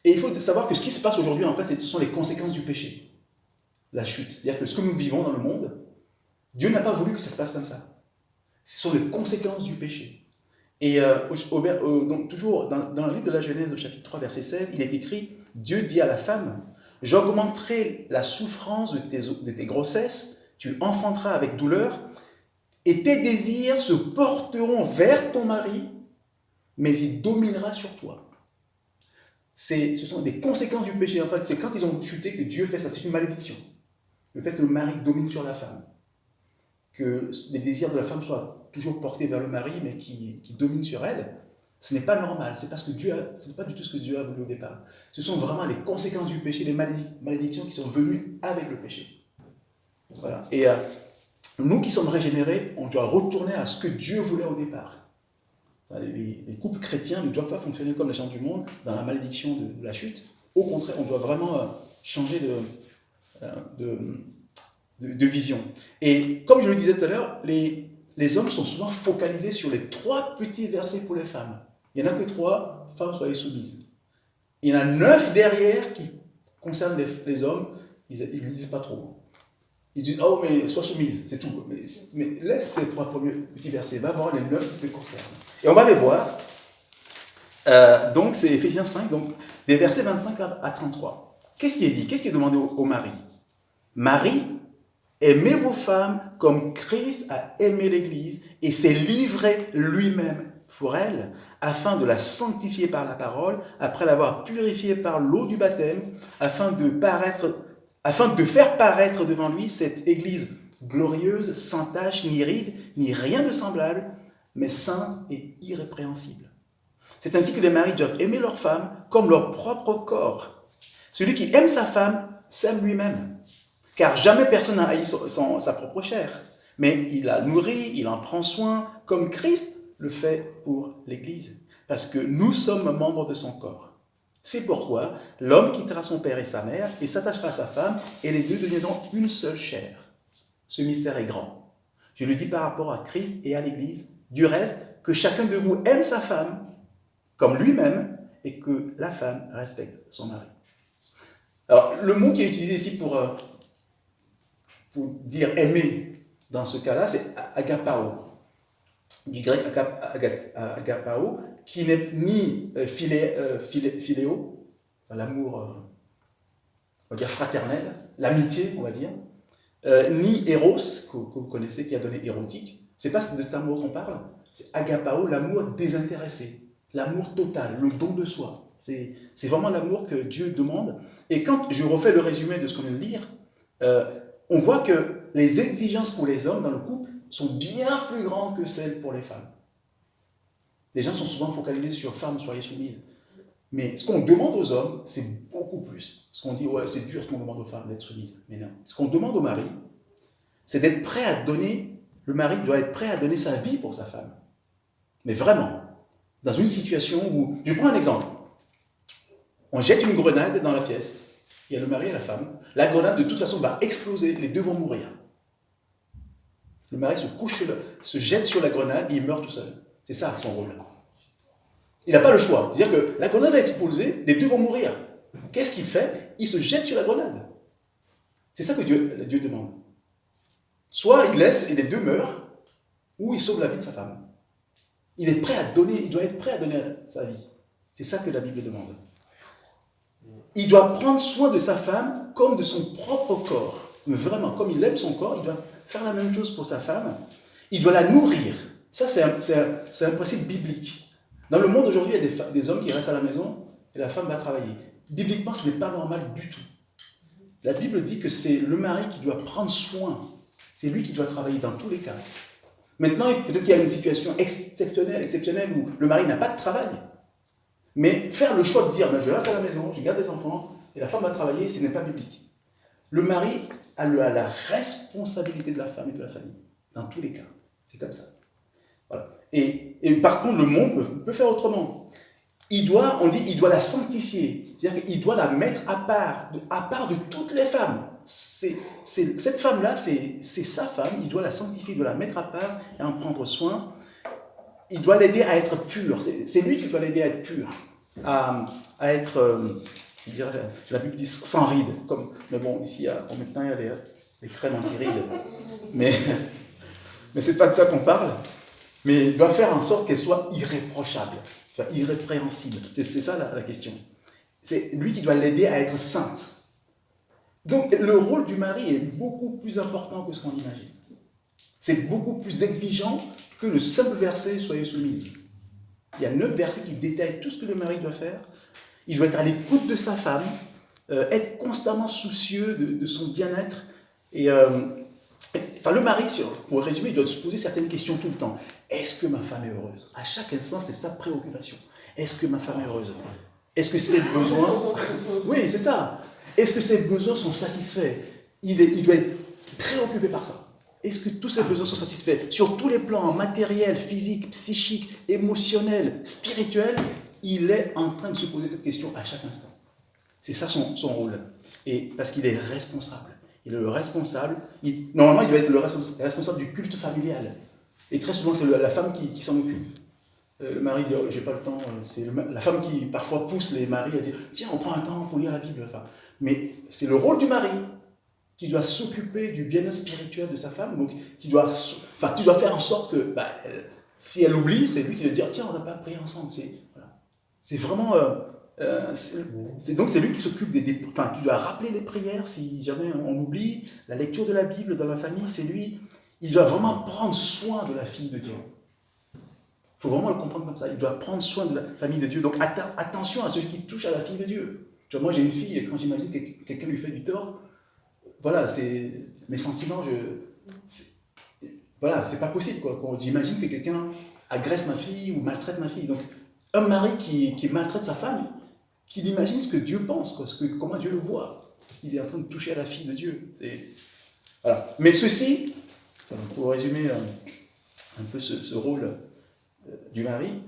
Et il faut savoir que ce qui se passe aujourd'hui, en fait, ce sont les conséquences du péché. La chute. C'est-à-dire que ce que nous vivons dans le monde, Dieu n'a pas voulu que ça se passe comme ça. Ce sont les conséquences du péché. Et donc toujours dans le livre de la Genèse, au chapitre 3, verset 16, il est écrit, Dieu dit à la femme, j'augmenterai la souffrance de tes grossesses, tu enfanteras avec douleur, et tes désirs se porteront vers ton mari, mais il dominera sur toi. Ce sont des conséquences du péché. En fait, c'est quand ils ont chuté que Dieu fait ça. C'est une malédiction. Le fait que le mari domine sur la femme. Que les désirs de la femme soient toujours portés vers le mari, mais qui domine sur elle, ce n'est pas normal. Ce n'est pas du tout ce que Dieu a voulu au départ. Ce sont vraiment les conséquences du péché, les malédictions qui sont venues avec le péché. Voilà. Et nous qui sommes régénérés, on doit retourner à ce que Dieu voulait au départ. Les couples chrétiens ne doivent pas fonctionner comme les gens du monde, dans la malédiction de la chute. Au contraire, on doit vraiment changer de vision. Et comme je le disais tout à l'heure, les hommes sont souvent focalisés sur les 3 petits versets pour les femmes. Il n'y en a que 3, femmes soyez soumises. Il y en a 9 derrière qui concernent les hommes, ils ne lisent pas trop. Ils disent, oh mais sois soumise, c'est tout. Mais laisse ces 3 premiers petits versets, va voir les 9 qui te concernent. Et on va les voir. Donc c'est Éphésiens 5, donc des versets 25 à 33. Qu'est-ce qui est dit? Qu'est-ce qui est demandé au mari? Marie, aimez vos femmes comme Christ a aimé l'Église et s'est livré lui-même pour elle, afin de la sanctifier par la parole, après l'avoir purifiée par l'eau du baptême, afin de faire paraître devant lui cette Église glorieuse, sans tache, ni ride, ni rien de semblable, mais sainte et irrépréhensible. C'est ainsi que les maris doivent aimer leur femme comme leur propre corps. Celui qui aime sa femme s'aime lui-même. Car jamais personne n'a haï sa propre chair, mais il la nourrit, il en prend soin, comme Christ le fait pour l'Église, parce que nous sommes membres de son corps. C'est pourquoi l'homme quittera son père et sa mère et s'attachera à sa femme, et les deux deviendront une seule chair. Ce mystère est grand. Je le dis par rapport à Christ et à l'Église. Du reste, que chacun de vous aime sa femme comme lui-même, et que la femme respecte son mari. Alors, le mot qui est utilisé ici pour dire aimer, dans ce cas-là, c'est agapao. Du grec agapao, qui n'est ni philéo, l'amour, on va dire fraternel, l'amitié, on va dire, ni Eros, que vous connaissez, qui a donné érotique. C'est pas de cet amour qu'on parle, c'est agapao, l'amour désintéressé, l'amour total, le don de soi. C'est vraiment l'amour que Dieu demande. Et quand je refais le résumé de ce qu'on vient de lire, on voit que les exigences pour les hommes dans le couple sont bien plus grandes que celles pour les femmes. Les gens sont souvent focalisés sur femmes, soyez soumises. Mais ce qu'on demande aux hommes, c'est beaucoup plus. Ce qu'on dit, ouais, c'est dur ce qu'on demande aux femmes d'être soumises. Mais non. Ce qu'on demande au mari, c'est d'être prêt à donner. Le mari doit être prêt à donner sa vie pour sa femme. Mais vraiment, dans une situation où. Je prends un exemple. On jette une grenade dans la pièce. Il y a le mari et la femme. La grenade, de toute façon, va exploser. Les deux vont mourir. Le mari se jette sur la grenade et il meurt tout seul. C'est ça son rôle. Il n'a pas le choix. C'est-à-dire que la grenade va exploser, les deux vont mourir. Qu'est-ce qu'il fait? Il se jette sur la grenade. C'est ça que Dieu demande. Soit il laisse et les deux meurent, ou il sauve la vie de sa femme. Il est prêt à donner, il doit être prêt à donner sa vie. C'est ça que la Bible demande. Il doit prendre soin de sa femme comme de son propre corps. Mais vraiment, comme il aime son corps, il doit faire la même chose pour sa femme. Il doit la nourrir. Ça, c'est un principe biblique. Dans le monde aujourd'hui, il y a des hommes qui restent à la maison et la femme va travailler. Bibliquement, ce n'est pas normal du tout. La Bible dit que c'est le mari qui doit prendre soin. C'est lui qui doit travailler dans tous les cas. Maintenant, peut-être qu'il y a une situation exceptionnelle où le mari n'a pas de travail. Mais faire le choix de dire, je reste à la maison, je garde les enfants, et la femme va travailler, ce n'est pas biblique. Le mari a la responsabilité de la femme et de la famille, dans tous les cas. C'est comme ça. Voilà. Et par contre, le monde peut faire autrement. Il doit la sanctifier. C'est-à-dire qu'il doit la mettre à part de toutes les femmes. Cette femme-là, c'est sa femme, il doit la sanctifier, il doit la mettre à part et en prendre soin. Il doit l'aider à être pur. C'est lui qui doit l'aider à être pur, à être, je dirais, la Bible dit sans rides. Mais bon, ici, en même temps, il y a les crèmes anti-rides. Mais c'est pas de ça qu'on parle. Mais il doit faire en sorte qu'elle soit irréprochable, irrépréhensible. C'est ça la question. C'est lui qui doit l'aider à être sainte. Donc le rôle du mari est beaucoup plus important que ce qu'on imagine. C'est beaucoup plus exigeant que le simple verset « Soyez soumises ». Il y a 9 versets qui détaillent tout ce que le mari doit faire. Il doit être à l'écoute de sa femme, être constamment soucieux de son bien-être. Le mari, pour résumer, il doit se poser certaines questions tout le temps. Est-ce que ma femme est heureuse? À chaque instant, c'est sa préoccupation. Est-ce que ma femme est heureuse? Est-ce que ses besoins... Oui, c'est ça. Est-ce que ses besoins sont satisfaits? Il doit être préoccupé par ça. Est-ce que tous ses besoins sont satisfaits? Sur tous les plans, matériels, physiques, psychiques, émotionnels, spirituels, il est en train de se poser cette question à chaque instant. C'est ça son rôle. Et parce qu'il est responsable. Il est le responsable. Normalement, il doit être le responsable du culte familial. Et très souvent, c'est la femme qui s'en occupe. Le mari dit, j'ai pas le temps. C'est la femme qui parfois pousse les maris à dire, tiens, on prend un temps pour lire la Bible. Mais c'est le rôle du mari qui doit s'occuper du bien-être spirituel de sa femme, donc qui doit faire en sorte que, si elle oublie, c'est lui qui doit dire, tiens, on n'a pas prié ensemble. C'est vraiment... donc c'est lui qui s'occupe qui doit rappeler les prières si jamais on oublie, la lecture de la Bible dans la famille, c'est lui. Il doit vraiment prendre soin de la fille de Dieu. Il faut vraiment le comprendre comme ça. Il doit prendre soin de la famille de Dieu. Donc attention à celui qui touche à la fille de Dieu. Tu vois, moi j'ai une fille et quand j'imagine que quelqu'un lui fait du tort, voilà, c'est mes sentiments, c'est pas possible, quoi. J'imagine que quelqu'un agresse ma fille ou maltraite ma fille. Donc un mari qui maltraite sa femme, qu'il imagine ce que Dieu pense, quoi, comment Dieu le voit, parce qu'il est en train de toucher à la fille de Dieu. Voilà. Mais ceci, pour résumer un peu ce rôle du mari,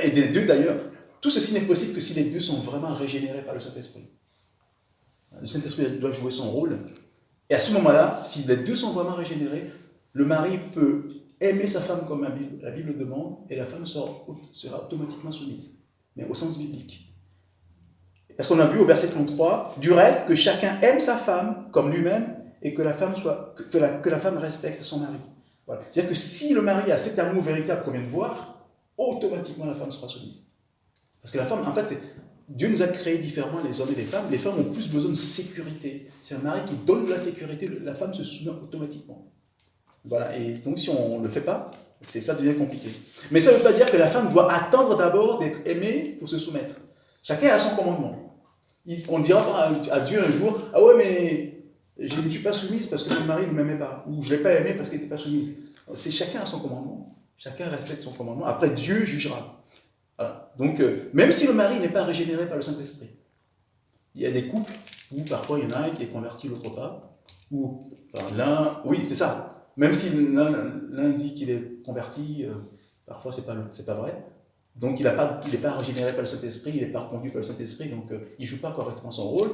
et des deux d'ailleurs, tout ceci n'est possible que si les deux sont vraiment régénérés par le Saint-Esprit. Le Saint-Esprit doit jouer son rôle, et à ce moment-là, si les deux sont vraiment régénérés, le mari peut aimer sa femme comme la Bible demande, et la femme sera automatiquement soumise, mais au sens biblique. Parce qu'on a vu au verset 33, du reste, que chacun aime sa femme comme lui-même et que la femme respecte son mari. Voilà. C'est-à-dire que si le mari a cet amour véritable qu'on vient de voir, automatiquement la femme sera soumise. Parce que la femme, en fait, Dieu nous a créés différemment, les hommes et les femmes. Les femmes ont plus besoin de sécurité. C'est un mari qui donne de la sécurité, la femme se soumet automatiquement. Voilà, et donc si on ne le fait pas, ça devient compliqué. Mais ça ne veut pas dire que la femme doit attendre d'abord d'être aimée pour se soumettre. Chacun a son commandement. On dira pas à Dieu un jour, « Ah ouais, mais je ne me suis pas soumise parce que mon mari ne m'aimait pas. » Ou « Je ne l'ai pas aimée parce qu'elle n'était pas soumise. » C'est chacun a son commandement. Chacun respecte son commandement. Après, Dieu jugera. Voilà. Donc, même si le mari n'est pas régénéré par le Saint-Esprit, il y a des couples où parfois il y en a un qui est converti, l'autre pas. Ou l'un, oui, c'est ça. Même si l'un dit qu'il est converti, parfois c'est pas vrai. Donc il n'est pas régénéré par le Saint-Esprit, il n'est pas conduit par le Saint-Esprit, donc il ne joue pas correctement son rôle.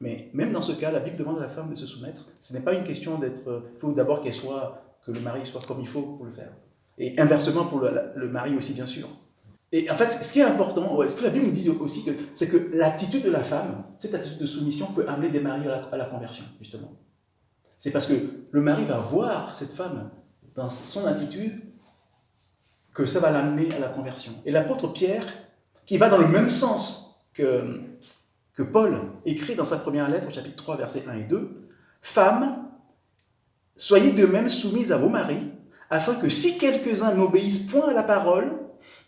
Mais même dans ce cas, la Bible demande à la femme de se soumettre. Ce n'est pas une question d'être... Il faut d'abord que le mari soit comme il faut pour le faire. Et inversement pour le mari aussi, bien sûr. Et en fait, ce qui est important, ce que la Bible nous dit aussi, c'est que l'attitude de la femme, cette attitude de soumission peut amener des maris à la conversion, justement. C'est parce que le mari va voir cette femme dans son attitude que ça va l'amener à la conversion. Et l'apôtre Pierre, qui va dans le même sens que Paul écrit dans sa première lettre au chapitre 3, versets 1 et 2, « Femmes, soyez de même soumises à vos maris, afin que si quelques-uns n'obéissent point à la parole,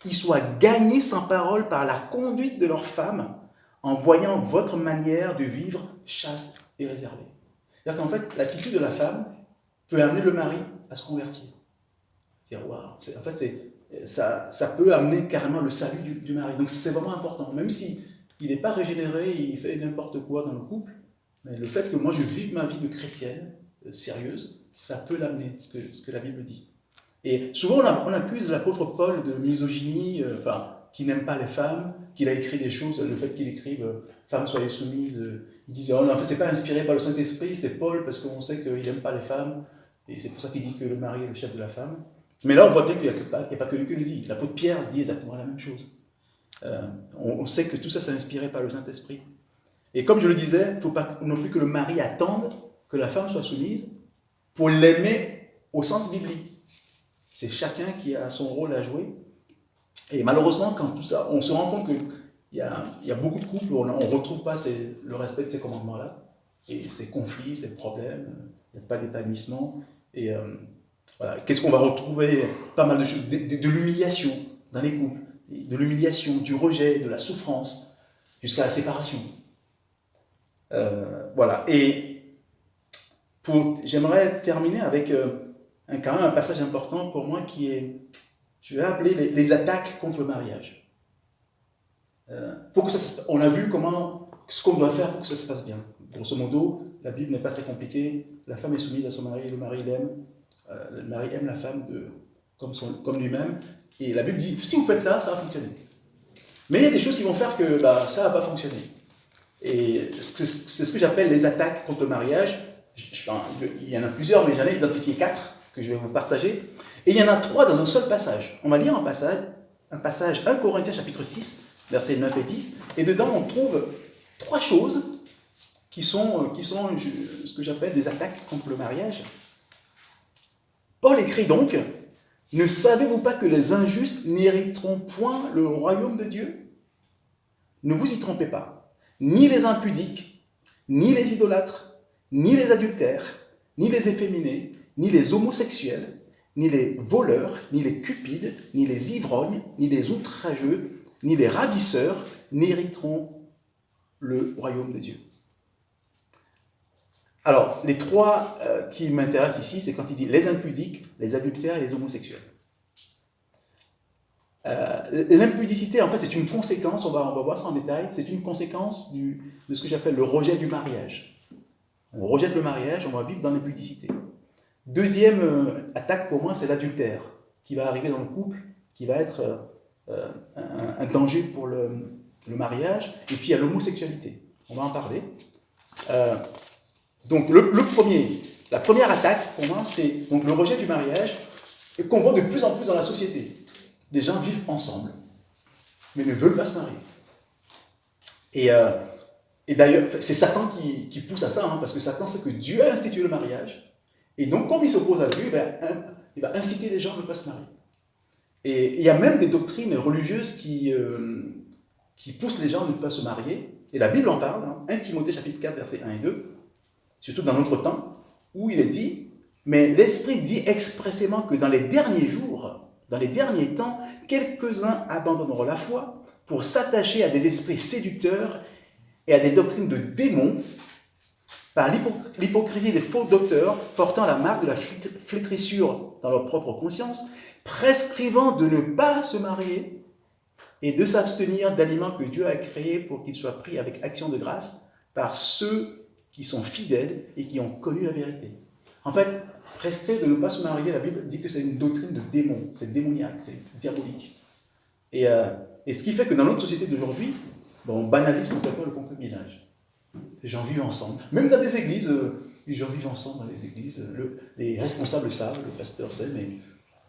ils soient gagnés sans parole par la conduite de leurs femmes, en voyant votre manière de vivre chaste et réservée. » C'est-à-dire qu'en fait, l'attitude de la femme peut amener le mari à se convertir. C'est-à-dire, waouh, en fait, ça peut amener carrément le salut du mari. Donc c'est vraiment important. Même si il n'est pas régénéré, il fait n'importe quoi dans le couple, mais le fait que moi je vive ma vie de chrétienne sérieuse, ça peut l'amener, ce que la Bible dit. Et souvent on accuse l'apôtre Paul de misogynie, qu'il n'aime pas les femmes, qu'il a écrit des choses, le fait qu'il écrive « Femmes, soyez soumises », il disait « Oh non, en fait, c'est pas inspiré par le Saint-Esprit, c'est Paul parce qu'on sait qu'il n'aime pas les femmes, et c'est pour ça qu'il dit que le mari est le chef de la femme. » Mais là, on voit bien qu'il n'y a pas que lui qui le dit. L'apôtre Pierre dit exactement la même chose. On sait que tout ça, c'est inspiré par le Saint-Esprit. Et comme je le disais, il ne faut pas non plus que le mari attende que la femme soit soumise pour l'aimer au sens biblique. C'est chacun qui a son rôle à jouer. Et malheureusement, quand tout ça, on se rend compte qu'il y a beaucoup de couples où on ne retrouve pas le respect de ces commandements-là, et ces conflits, ces problèmes, il n'y a pas d'épanouissement. Et voilà. Qu'est-ce qu'on va retrouver? Pas mal de choses, de l'humiliation dans les couples, de l'humiliation, du rejet, de la souffrance, jusqu'à la séparation. Voilà. Et j'aimerais terminer avec quand même un passage important pour moi qui est, je vais appeler les attaques contre le mariage. On a vu ce qu'on doit faire pour que ça se passe bien. Grosso modo, la Bible n'est pas très compliquée. La femme est soumise à son mari, le mari l'aime. Le mari aime la femme comme lui-même. Et la Bible dit, si vous faites ça, ça va fonctionner. Mais il y a des choses qui vont faire que ça ne va pas fonctionner. Et c'est ce que j'appelle les attaques contre le mariage. Il y en a plusieurs, mais j'en ai identifié 4 que je vais vous partager. Et il y en a 3 dans un seul passage. On va lire un passage 1 Corinthiens chapitre 6, versets 9 et 10. Et dedans, on trouve 3 choses qui sont ce que j'appelle des attaques contre le mariage. Paul écrit donc, « Ne savez-vous pas que les injustes n'hériteront point le royaume de Dieu? Ne vous y trompez pas. Ni les impudiques, ni les idolâtres, ni les adultères, ni les efféminés, ni les homosexuels, ni les voleurs, ni les cupides, ni les ivrognes, ni les outrageux, ni les ravisseurs n'hériteront le royaume de Dieu. » Alors, les 3 qui m'intéressent ici, c'est quand il dit les impudiques, les adultères et les homosexuels. L'impudicité, en fait, c'est une conséquence, on va voir ça en détail, c'est une conséquence de ce que j'appelle le rejet du mariage. On rejette le mariage, on va vivre dans l'impudicité. Deuxième attaque pour moi, c'est l'adultère, qui va arriver dans le couple, qui va être un danger pour le mariage. Et puis il y a l'homosexualité, on va en parler. Donc la première attaque pour moi, c'est donc le rejet du mariage, et qu'on voit de plus en plus dans la société. Les gens vivent ensemble, mais ne veulent pas se marier. Et d'ailleurs, c'est Satan qui pousse à ça, parce que Satan sait que Dieu a institué le mariage, et donc comme il s'oppose à Dieu, il va inciter les gens à ne pas se marier. Et il y a même des doctrines religieuses qui qui poussent les gens à ne pas se marier. Et la Bible en parle, 1 Timothée chapitre 4, versets 1 et 2, surtout dans notre temps, où il est dit, mais l'Esprit dit expressément que dans les derniers jours, dans les derniers temps, quelques-uns abandonneront la foi pour s'attacher à des esprits séducteurs et à des doctrines de démons, par l'hypocrisie des faux docteurs portant la marque de la flétrissure dans leur propre conscience, prescrivant de ne pas se marier et de s'abstenir d'aliments que Dieu a créés pour qu'ils soient pris avec action de grâce par ceux qui sont fidèles et qui ont connu la vérité. En fait, prescrire de ne pas se marier, la Bible dit que c'est une doctrine de démon, c'est démoniaque, c'est diabolique. Et ce qui fait que dans notre société d'aujourd'hui, on banalise complètement le concubinage. Les gens vivent ensemble, même dans des églises, les gens vivent ensemble dans les églises, les responsables savent, le pasteur sait, mais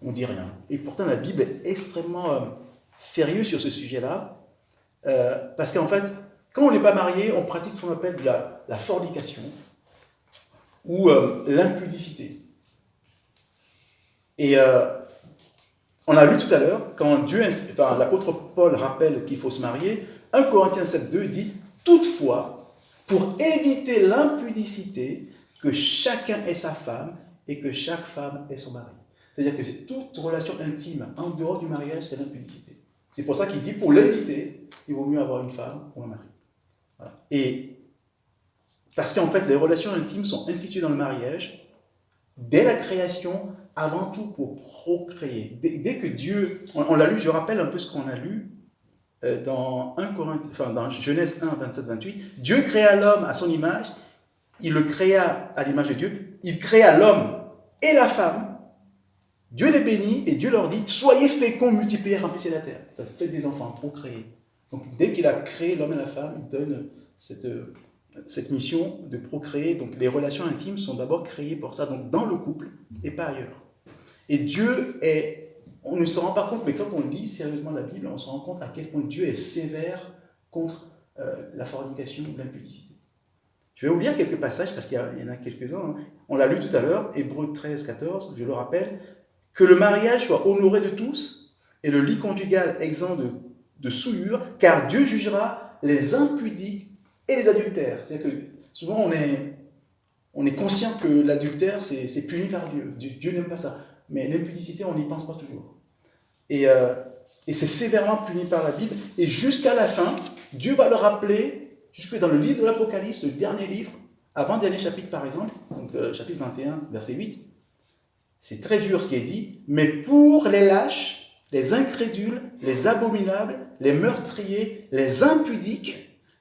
on ne dit rien. Et pourtant, la Bible est extrêmement sérieuse sur ce sujet-là, parce qu'en fait, quand on n'est pas marié, on pratique ce qu'on appelle la fornication ou l'impudicité. Et on a lu tout à l'heure, quand l'apôtre Paul rappelle qu'il faut se marier, 1 Corinthiens 7,2 dit « Toutefois, pour éviter l'impudicité, que chacun ait sa femme et que chaque femme ait son mari. » C'est-à-dire que c'est toute relation intime en dehors du mariage, c'est l'impudicité. C'est pour ça qu'il dit, pour l'éviter, il vaut mieux avoir une femme ou un mari. Voilà. Et parce qu'en fait, les relations intimes sont instituées dans le mariage, dès la création, avant tout pour procréer. Dès que Dieu, on l'a lu, je rappelle un peu ce qu'on a lu, dans Genèse 1, 27-28, Dieu créa l'homme à son image, il le créa à l'image de Dieu, il créa l'homme et la femme, Dieu les bénit et Dieu leur dit, soyez féconds, multipliez, remplissez la terre. Faites des enfants, procréez. Donc dès qu'il a créé l'homme et la femme, il donne cette mission de procréer. Donc les relations intimes sont d'abord créées pour ça, donc dans le couple et pas ailleurs. Et Dieu est... On ne se rend pas compte, mais quand on lit sérieusement la Bible, on se rend compte à quel point Dieu est sévère contre la fornication ou l'impudicité. Je vais vous lire quelques passages, parce qu'il y en a quelques-uns. On l'a lu tout à l'heure, Hébreux 13, 14, je le rappelle. « Que le mariage soit honoré de tous, et le lit conjugal exempt de souillure, car Dieu jugera les impudiques et les adultères. » C'est-à-dire que souvent on est conscient que l'adultère, c'est puni par Dieu. Dieu n'aime pas ça. Mais l'impudicité, on n'y pense pas toujours. Et c'est sévèrement puni par la Bible. Et jusqu'à la fin, Dieu va le rappeler, jusque dans le livre de l'Apocalypse, le dernier livre, avant-dernier chapitre par exemple, donc chapitre 21, verset 8. C'est très dur ce qui est dit. Mais pour les lâches, les incrédules, les abominables, les meurtriers, les impudiques,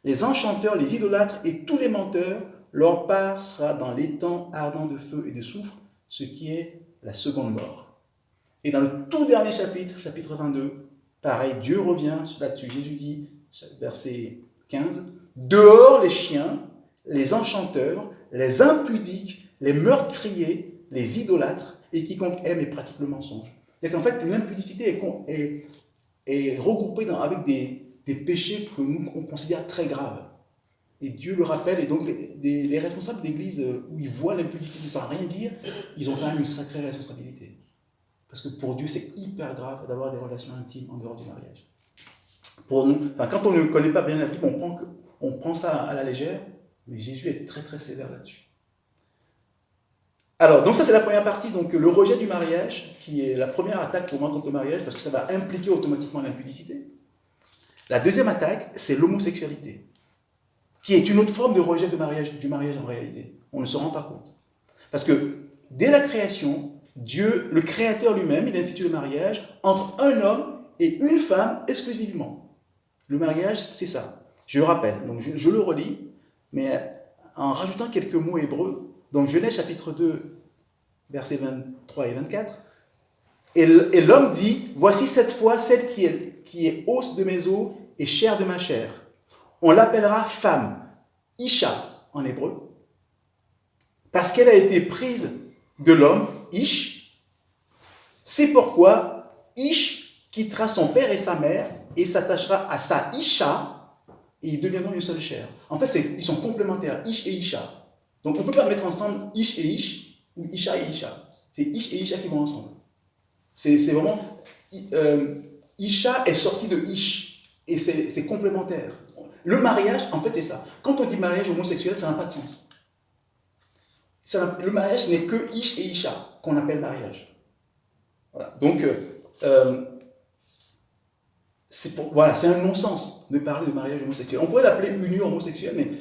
les enchanteurs, les idolâtres et tous les menteurs, leur part sera dans l'étang ardent de feu et de soufre, ce qui est la seconde mort. Et dans le tout dernier chapitre, chapitre 22, pareil, Dieu revient là-dessus. Jésus dit, verset 15, « Dehors les chiens, les enchanteurs, les impudiques, les meurtriers, les idolâtres, et quiconque aime et pratique le mensonge. » C'est-à-dire qu'en fait, l'impudicité est regroupée avec des péchés que nous on considère très graves. Et Dieu le rappelle, et donc les responsables d'église où ils voient l'impudicité sans rien dire, ils ont quand même une sacrée responsabilité. Parce que pour Dieu, c'est hyper grave d'avoir des relations intimes en dehors du mariage. Pour nous, quand on ne connaît pas bien la Bible, on prend ça à la légère, mais Jésus est très très sévère là-dessus. Alors, donc ça c'est la première partie, donc le rejet du mariage, qui est la première attaque pour moi contre le mariage, parce que ça va impliquer automatiquement l'impudicité. La deuxième attaque, c'est l'homosexualité, qui est une autre forme de rejet du mariage en réalité. On ne se rend pas compte. Parce que dès la création, Dieu, le Créateur lui-même, il institue le mariage entre un homme et une femme exclusivement. Le mariage, c'est ça. Je le rappelle, donc je le relis, mais en rajoutant quelques mots hébreux. Donc Genèse chapitre 2, versets 23 et 24. Et l'homme dit, « Voici cette fois celle qui est os de mes os et chair de ma chair. On l'appellera femme, Isha en hébreu, parce qu'elle a été prise de l'homme, Ish. C'est pourquoi Ish quittera son père et sa mère et s'attachera à sa Isha et ils deviendront une seule chair. » En fait, ils sont complémentaires, Ish et Isha. Donc on ne peut pas mettre ensemble Ish et Ish ou Isha et Isha. C'est Ish et Isha qui vont ensemble. C'est vraiment... Isha est sortie de Ish. Et c'est complémentaire. Le mariage, en fait, c'est ça. Quand on dit mariage homosexuel, ça n'a pas de sens. Le mariage n'est que Ish et Isha qu'on appelle mariage. Voilà. Donc, c'est un non-sens de parler de mariage homosexuel. On pourrait l'appeler union homosexuelle, mais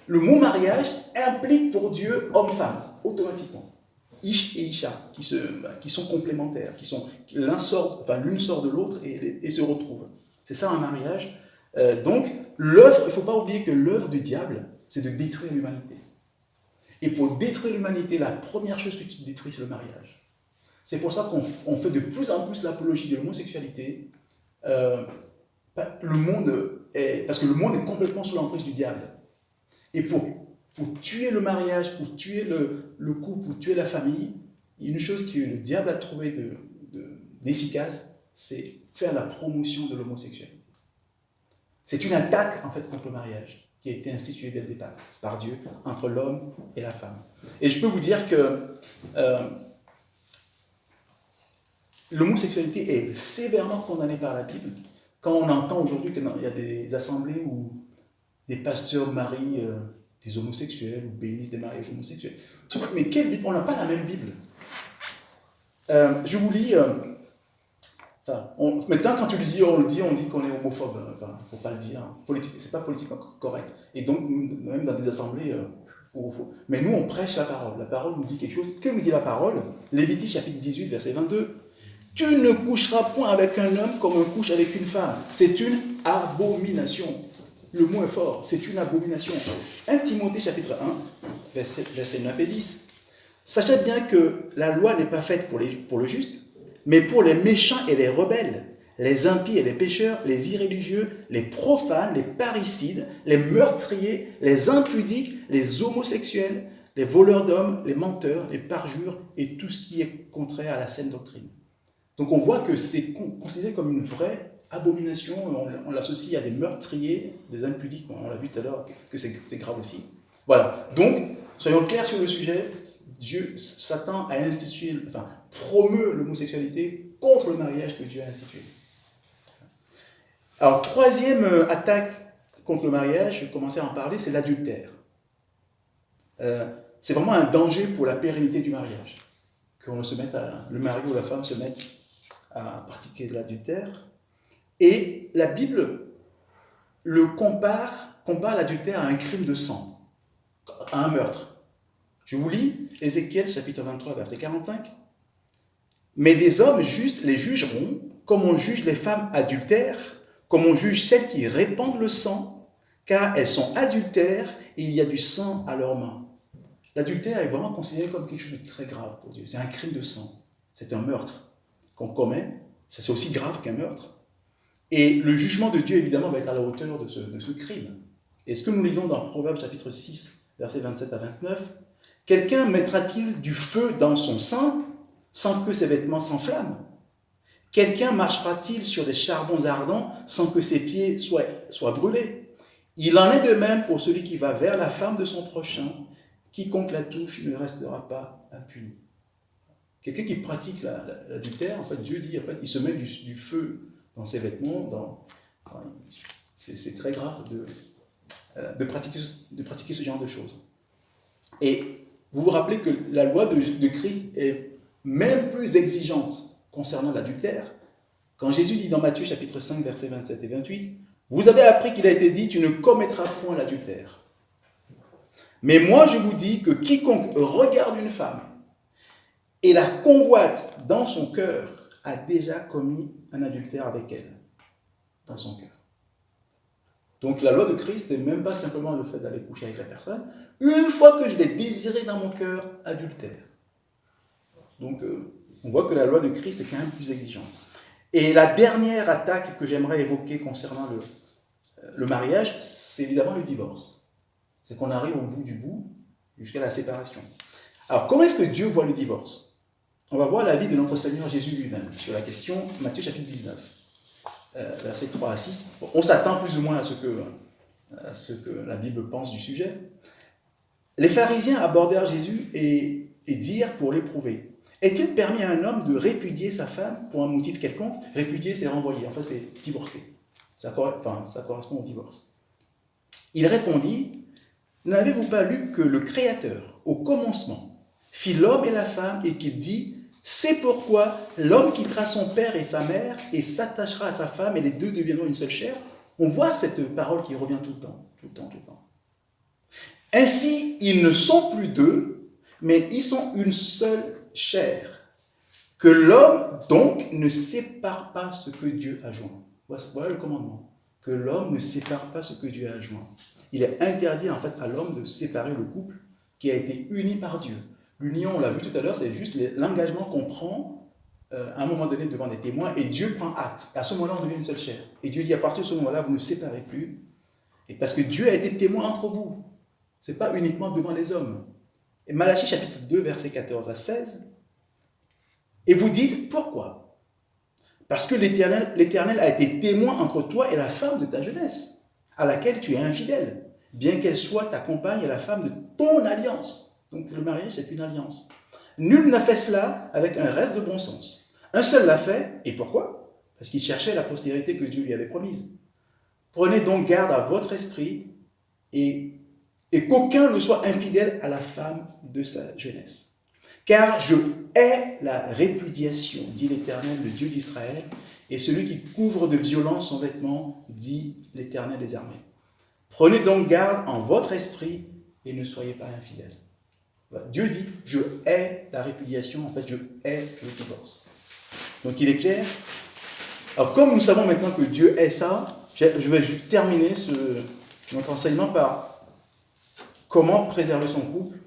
le mot mariage implique pour Dieu homme-femme, automatiquement. Ish et Isha, qui sont complémentaires, l'une sort de l'autre et se retrouvent. C'est ça un mariage. Donc, l'œuvre, il ne faut pas oublier que l'œuvre du diable, c'est de détruire l'humanité. Et pour détruire l'humanité, la première chose que tu détruis, c'est le mariage. C'est pour ça qu'on fait de plus en plus l'apologie de l'homosexualité. Parce que le monde est complètement sous l'emprise du diable. Et pour tuer le mariage, pour tuer le couple, pour tuer la famille, une chose que le diable a trouvé d'efficace, c'est faire la promotion de l'homosexualité. C'est une attaque, en fait, contre le mariage qui a été instituée dès le départ par Dieu entre l'homme et la femme. Et je peux vous dire que l'homosexualité est sévèrement condamnée par la Bible. Quand on entend aujourd'hui qu'il y a des assemblées où des pasteurs marient des homosexuels ou bénissent des mariages homosexuels, tu dis, mais quelle Bible? On n'a pas la même Bible. Je vous lis... maintenant, quand tu le dis, on dit qu'on est homophobe. Il ne faut pas le dire. C'est pas politiquement correct. Et donc, même dans des assemblées, mais nous, on prêche la parole. La parole nous dit quelque chose. Que nous dit la parole? Lévitique chapitre 18, verset 22. Tu ne coucheras point avec un homme comme on couche avec une femme. C'est une abomination. Le mot est fort. C'est une abomination. 1 Timothée chapitre 1, verset 9 et 10. Sachez bien que la loi n'est pas faite pour le juste, mais pour les méchants et les rebelles, les impies et les pécheurs, les irréligieux, les profanes, les parricides, les meurtriers, les impudiques, les homosexuels, les voleurs d'hommes, les menteurs, les parjures et tout ce qui est contraire à la saine doctrine. Donc on voit que c'est considéré comme une vraie abomination, on l'associe à des meurtriers, des impudiques, on l'a vu tout à l'heure que c'est grave aussi. Voilà, donc soyons clairs sur le sujet, Satan a promeut l'homosexualité contre le mariage que Dieu a institué. Alors, troisième attaque contre le mariage, je commençais à en parler, c'est l'adultère. C'est vraiment un danger pour la pérennité du mariage, que le mari ou la femme se mette à pratiquer de l'adultère. Et la Bible compare l'adultère à un crime de sang, à un meurtre. Je vous lis Ézéchiel chapitre 23, verset 45. Mais des hommes justes les jugeront, comme on juge les femmes adultères, comme on juge celles qui répandent le sang, car elles sont adultères et il y a du sang à leurs mains. L'adultère est vraiment considéré comme quelque chose de très grave pour Dieu. C'est un crime de sang. C'est un meurtre qu'on commet. Ça, c'est aussi grave qu'un meurtre. Et le jugement de Dieu, évidemment, va être à la hauteur de ce crime. Et ce que nous lisons dans Proverbes chapitre 6, versets 27 à 29, quelqu'un mettra-t-il du feu dans son sein sans que ses vêtements s'enflamment? Quelqu'un marchera-t-il sur des charbons ardents sans que ses pieds soient brûlés? Il en est de même pour celui qui va vers la femme de son prochain. Quiconque la touche ne restera pas impuni. Quelqu'un qui pratique l'adultère, en fait, Dieu dit, en fait, il se met du feu dans ses vêtements. C'est très grave de pratiquer ce genre de choses. Et vous vous rappelez que la loi de Christ est même plus exigeante concernant l'adultère. Quand Jésus dit dans Matthieu chapitre 5, versets 27 et 28, « Vous avez appris qu'il a été dit, tu ne commettras point l'adultère. Mais moi je vous dis que quiconque regarde une femme et la convoite dans son cœur a déjà commis un adultère avec elle, dans son cœur. » Donc la loi de Christ n'est même pas simplement le fait d'aller coucher avec la personne. Une fois que je l'ai désiré dans mon cœur, adultère. Donc on voit que la loi de Christ est quand même plus exigeante. Et la dernière attaque que j'aimerais évoquer concernant le mariage, c'est évidemment le divorce. C'est qu'on arrive au bout du bout, jusqu'à la séparation. Alors comment est-ce que Dieu voit le divorce? On va voir l'avis de notre Seigneur Jésus lui-même sur la question, Matthieu chapitre 19. Versets 3 à 6. On s'attend plus ou moins à ce que la Bible pense du sujet. Les pharisiens abordèrent Jésus et dirent pour l'éprouver, est-il permis à un homme de répudier sa femme pour un motif quelconque? Répudier, c'est renvoyer, enfin c'est divorcer. Ça correspond au divorce. Il répondit, n'avez-vous pas lu que le Créateur, au commencement, fit l'homme et la femme et qu'il dit, c'est pourquoi l'homme quittera son père et sa mère et s'attachera à sa femme et les deux deviendront une seule chair. On voit cette parole qui revient tout le temps, tout le temps, tout le temps. Ainsi, ils ne sont plus deux, mais ils sont une seule chair. Que l'homme, donc, ne sépare pas ce que Dieu a joint. Voilà le commandement. Que l'homme ne sépare pas ce que Dieu a joint. Il est interdit, en fait, à l'homme de séparer le couple qui a été uni par Dieu. L'union, on l'a vu tout à l'heure, c'est juste l'engagement qu'on prend à un moment donné devant des témoins et Dieu prend acte. À ce moment-là, on devient une seule chair. Et Dieu dit, à partir de ce moment-là, vous ne séparez plus. Et parce que Dieu a été témoin entre vous. Ce n'est pas uniquement devant les hommes. Et Malachie chapitre 2, versets 14 à 16. Et vous dites, pourquoi? Parce que l'Éternel a été témoin entre toi et la femme de ta jeunesse, à laquelle tu es infidèle, bien qu'elle soit ta compagne et la femme de ton alliance. Donc le mariage, c'est une alliance. Nul n'a fait cela avec un reste de bon sens. Un seul l'a fait, et pourquoi? Parce qu'il cherchait la postérité que Dieu lui avait promise. Prenez donc garde à votre esprit et qu'aucun ne soit infidèle à la femme de sa jeunesse. Car je hais la répudiation, dit l'Éternel, le Dieu d'Israël, et celui qui couvre de violence son vêtement, dit l'Éternel des armées. Prenez donc garde en votre esprit et ne soyez pas infidèles. Dieu dit, je hais la répudiation, en fait, je hais le divorce. Donc il est clair. Alors comme nous savons maintenant que Dieu hait ça, je vais juste terminer notre enseignement par comment préserver son couple,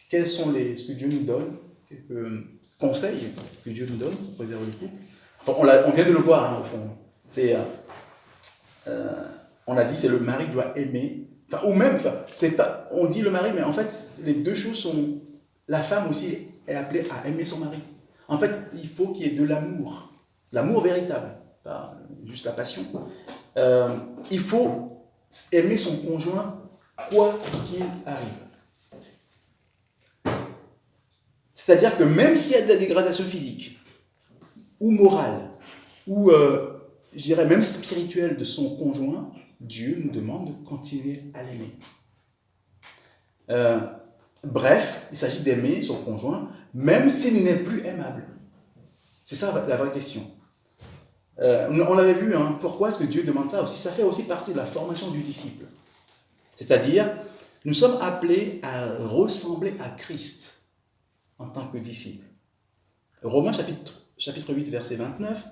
quels sont ce que Dieu nous donne, quelques conseils que Dieu nous donne pour préserver le couple. Enfin, on vient de le voir, au fond. On a dit c'est le mari doit aimer. On dit le mari, mais en fait, les deux choses sont... La femme aussi est appelée à aimer son mari. En fait, il faut qu'il y ait de l'amour. L'amour véritable, pas juste la passion. Il faut aimer son conjoint quoi qu'il arrive. C'est-à-dire que même s'il y a de la dégradation physique, ou morale, ou je dirais même spirituelle de son conjoint, Dieu nous demande de continuer à l'aimer. Bref, il s'agit d'aimer son conjoint, même s'il n'est plus aimable. C'est ça la vraie question. On l'avait vu, pourquoi est-ce que Dieu demande ça aussi? Ça fait aussi partie de la formation du disciple. C'est-à-dire, nous sommes appelés à ressembler à Christ en tant que disciples. Romains chapitre 8, verset 29.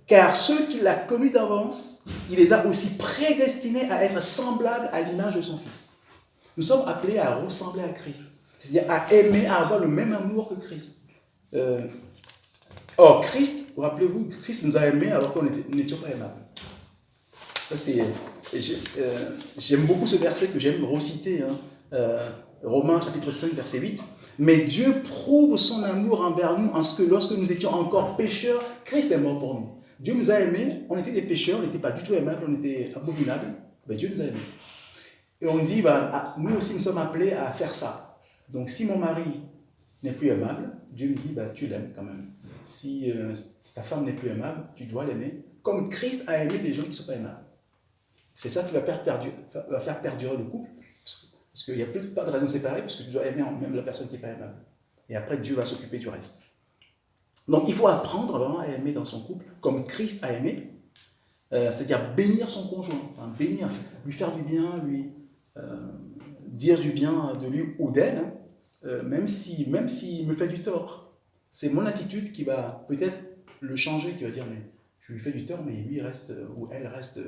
Car ceux qu'il a connus d'avance, il les a aussi prédestinés à être semblables à l'image de son Fils. Nous sommes appelés à ressembler à Christ. C'est-à-dire à aimer, à avoir le même amour que Christ. Or, Christ, rappelez-vous, Christ nous a aimés alors qu'on n'étions pas aimables. Ça, c'est... j'aime beaucoup ce verset que j'aime reciter, Romains chapitre 5, verset 8. Mais Dieu prouve son amour envers nous en ce que lorsque nous étions encore pécheurs, Christ est mort pour nous. Dieu nous a aimés, on était des pécheurs, on n'était pas du tout aimables, on était abominables. Ben, Dieu nous a aimés. Et on dit, nous aussi nous sommes appelés à faire ça. Donc si mon mari n'est plus aimable, Dieu me dit, tu l'aimes quand même. Si ta femme n'est plus aimable, tu dois l'aimer. Comme Christ a aimé des gens qui ne sont pas aimables. C'est ça qui va faire perdurer le couple. Parce qu'il n'y a pas de raison de séparer, parce que tu dois aimer même la personne qui n'est pas aimable. Et après, Dieu va s'occuper du reste. Donc, il faut apprendre vraiment à aimer dans son couple, comme Christ a aimé, c'est-à-dire bénir son conjoint, bénir, lui faire du bien, lui dire du bien de lui ou d'elle, même s'il me fait du tort. C'est mon attitude qui va peut-être le changer, qui va dire, mais je lui fais du tort, mais lui reste, ou elle reste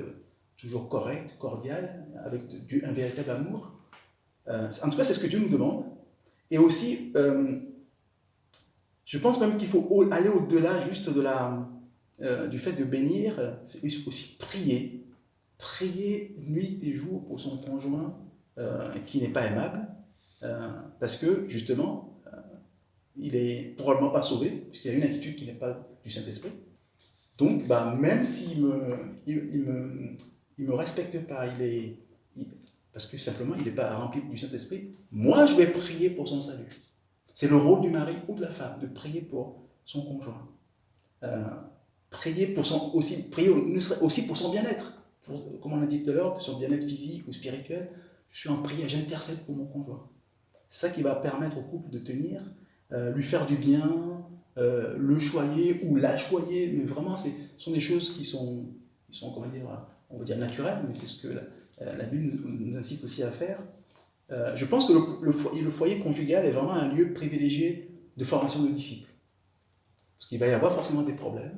toujours correcte, cordiale, avec un véritable amour. En tout cas, c'est ce que Dieu nous demande. Et aussi, je pense même qu'il faut aller au-delà juste du fait de bénir, c'est aussi prier. Prier nuit et jour pour son conjoint qui n'est pas aimable, parce que justement, il n'est probablement pas sauvé, puisqu'il a une attitude qui n'est pas du Saint-Esprit. Donc, même s'il me respecte pas, parce que simplement il n'est pas rempli du Saint-Esprit, moi je vais prier pour son salut. C'est le rôle du mari ou de la femme de prier pour son conjoint. aussi pour son bien-être. Comme on a dit tout à l'heure, que son bien-être physique ou spirituel, je suis en prière, j'intercède pour mon conjoint. C'est ça qui va permettre au couple de tenir, lui faire du bien, le choyer ou la choyer, mais vraiment, ce sont des choses qui sont comment dire, on va dire naturelles, mais c'est ce que la Bible nous incite aussi à faire. Je pense que le foyer conjugal est vraiment un lieu privilégié de formation de disciples. Parce qu'il va y avoir forcément des problèmes,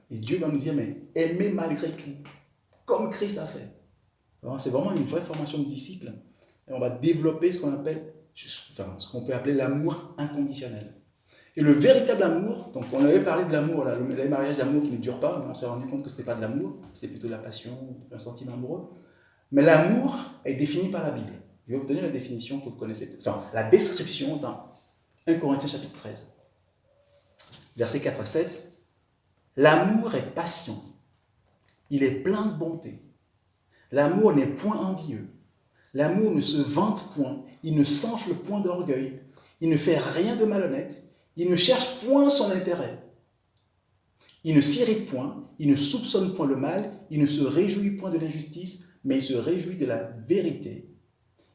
et Dieu va nous dire, mais aimez malgré tout, comme Christ a fait. C'est vraiment une vraie formation de disciples. Et on va développer ce qu'on peut appeler l'amour inconditionnel. Et le véritable amour, donc on avait parlé de l'amour, le mariage d'amour qui ne dure pas, mais on s'est rendu compte que ce n'était pas de l'amour, c'était plutôt de la passion, un sentiment amoureux. Mais l'amour est défini par la Bible. Je vais vous donner la définition que vous connaissez, la description dans 1 Corinthiens chapitre 13. Versets 4 à 7. L'amour est patient, il est plein de bonté. L'amour n'est point envieux. L'amour ne se vante point, il ne s'enfle point d'orgueil, il ne fait rien de malhonnête, il ne cherche point son intérêt. Il ne s'irrite point, il ne soupçonne point le mal, il ne se réjouit point de l'injustice, mais il se réjouit de la vérité.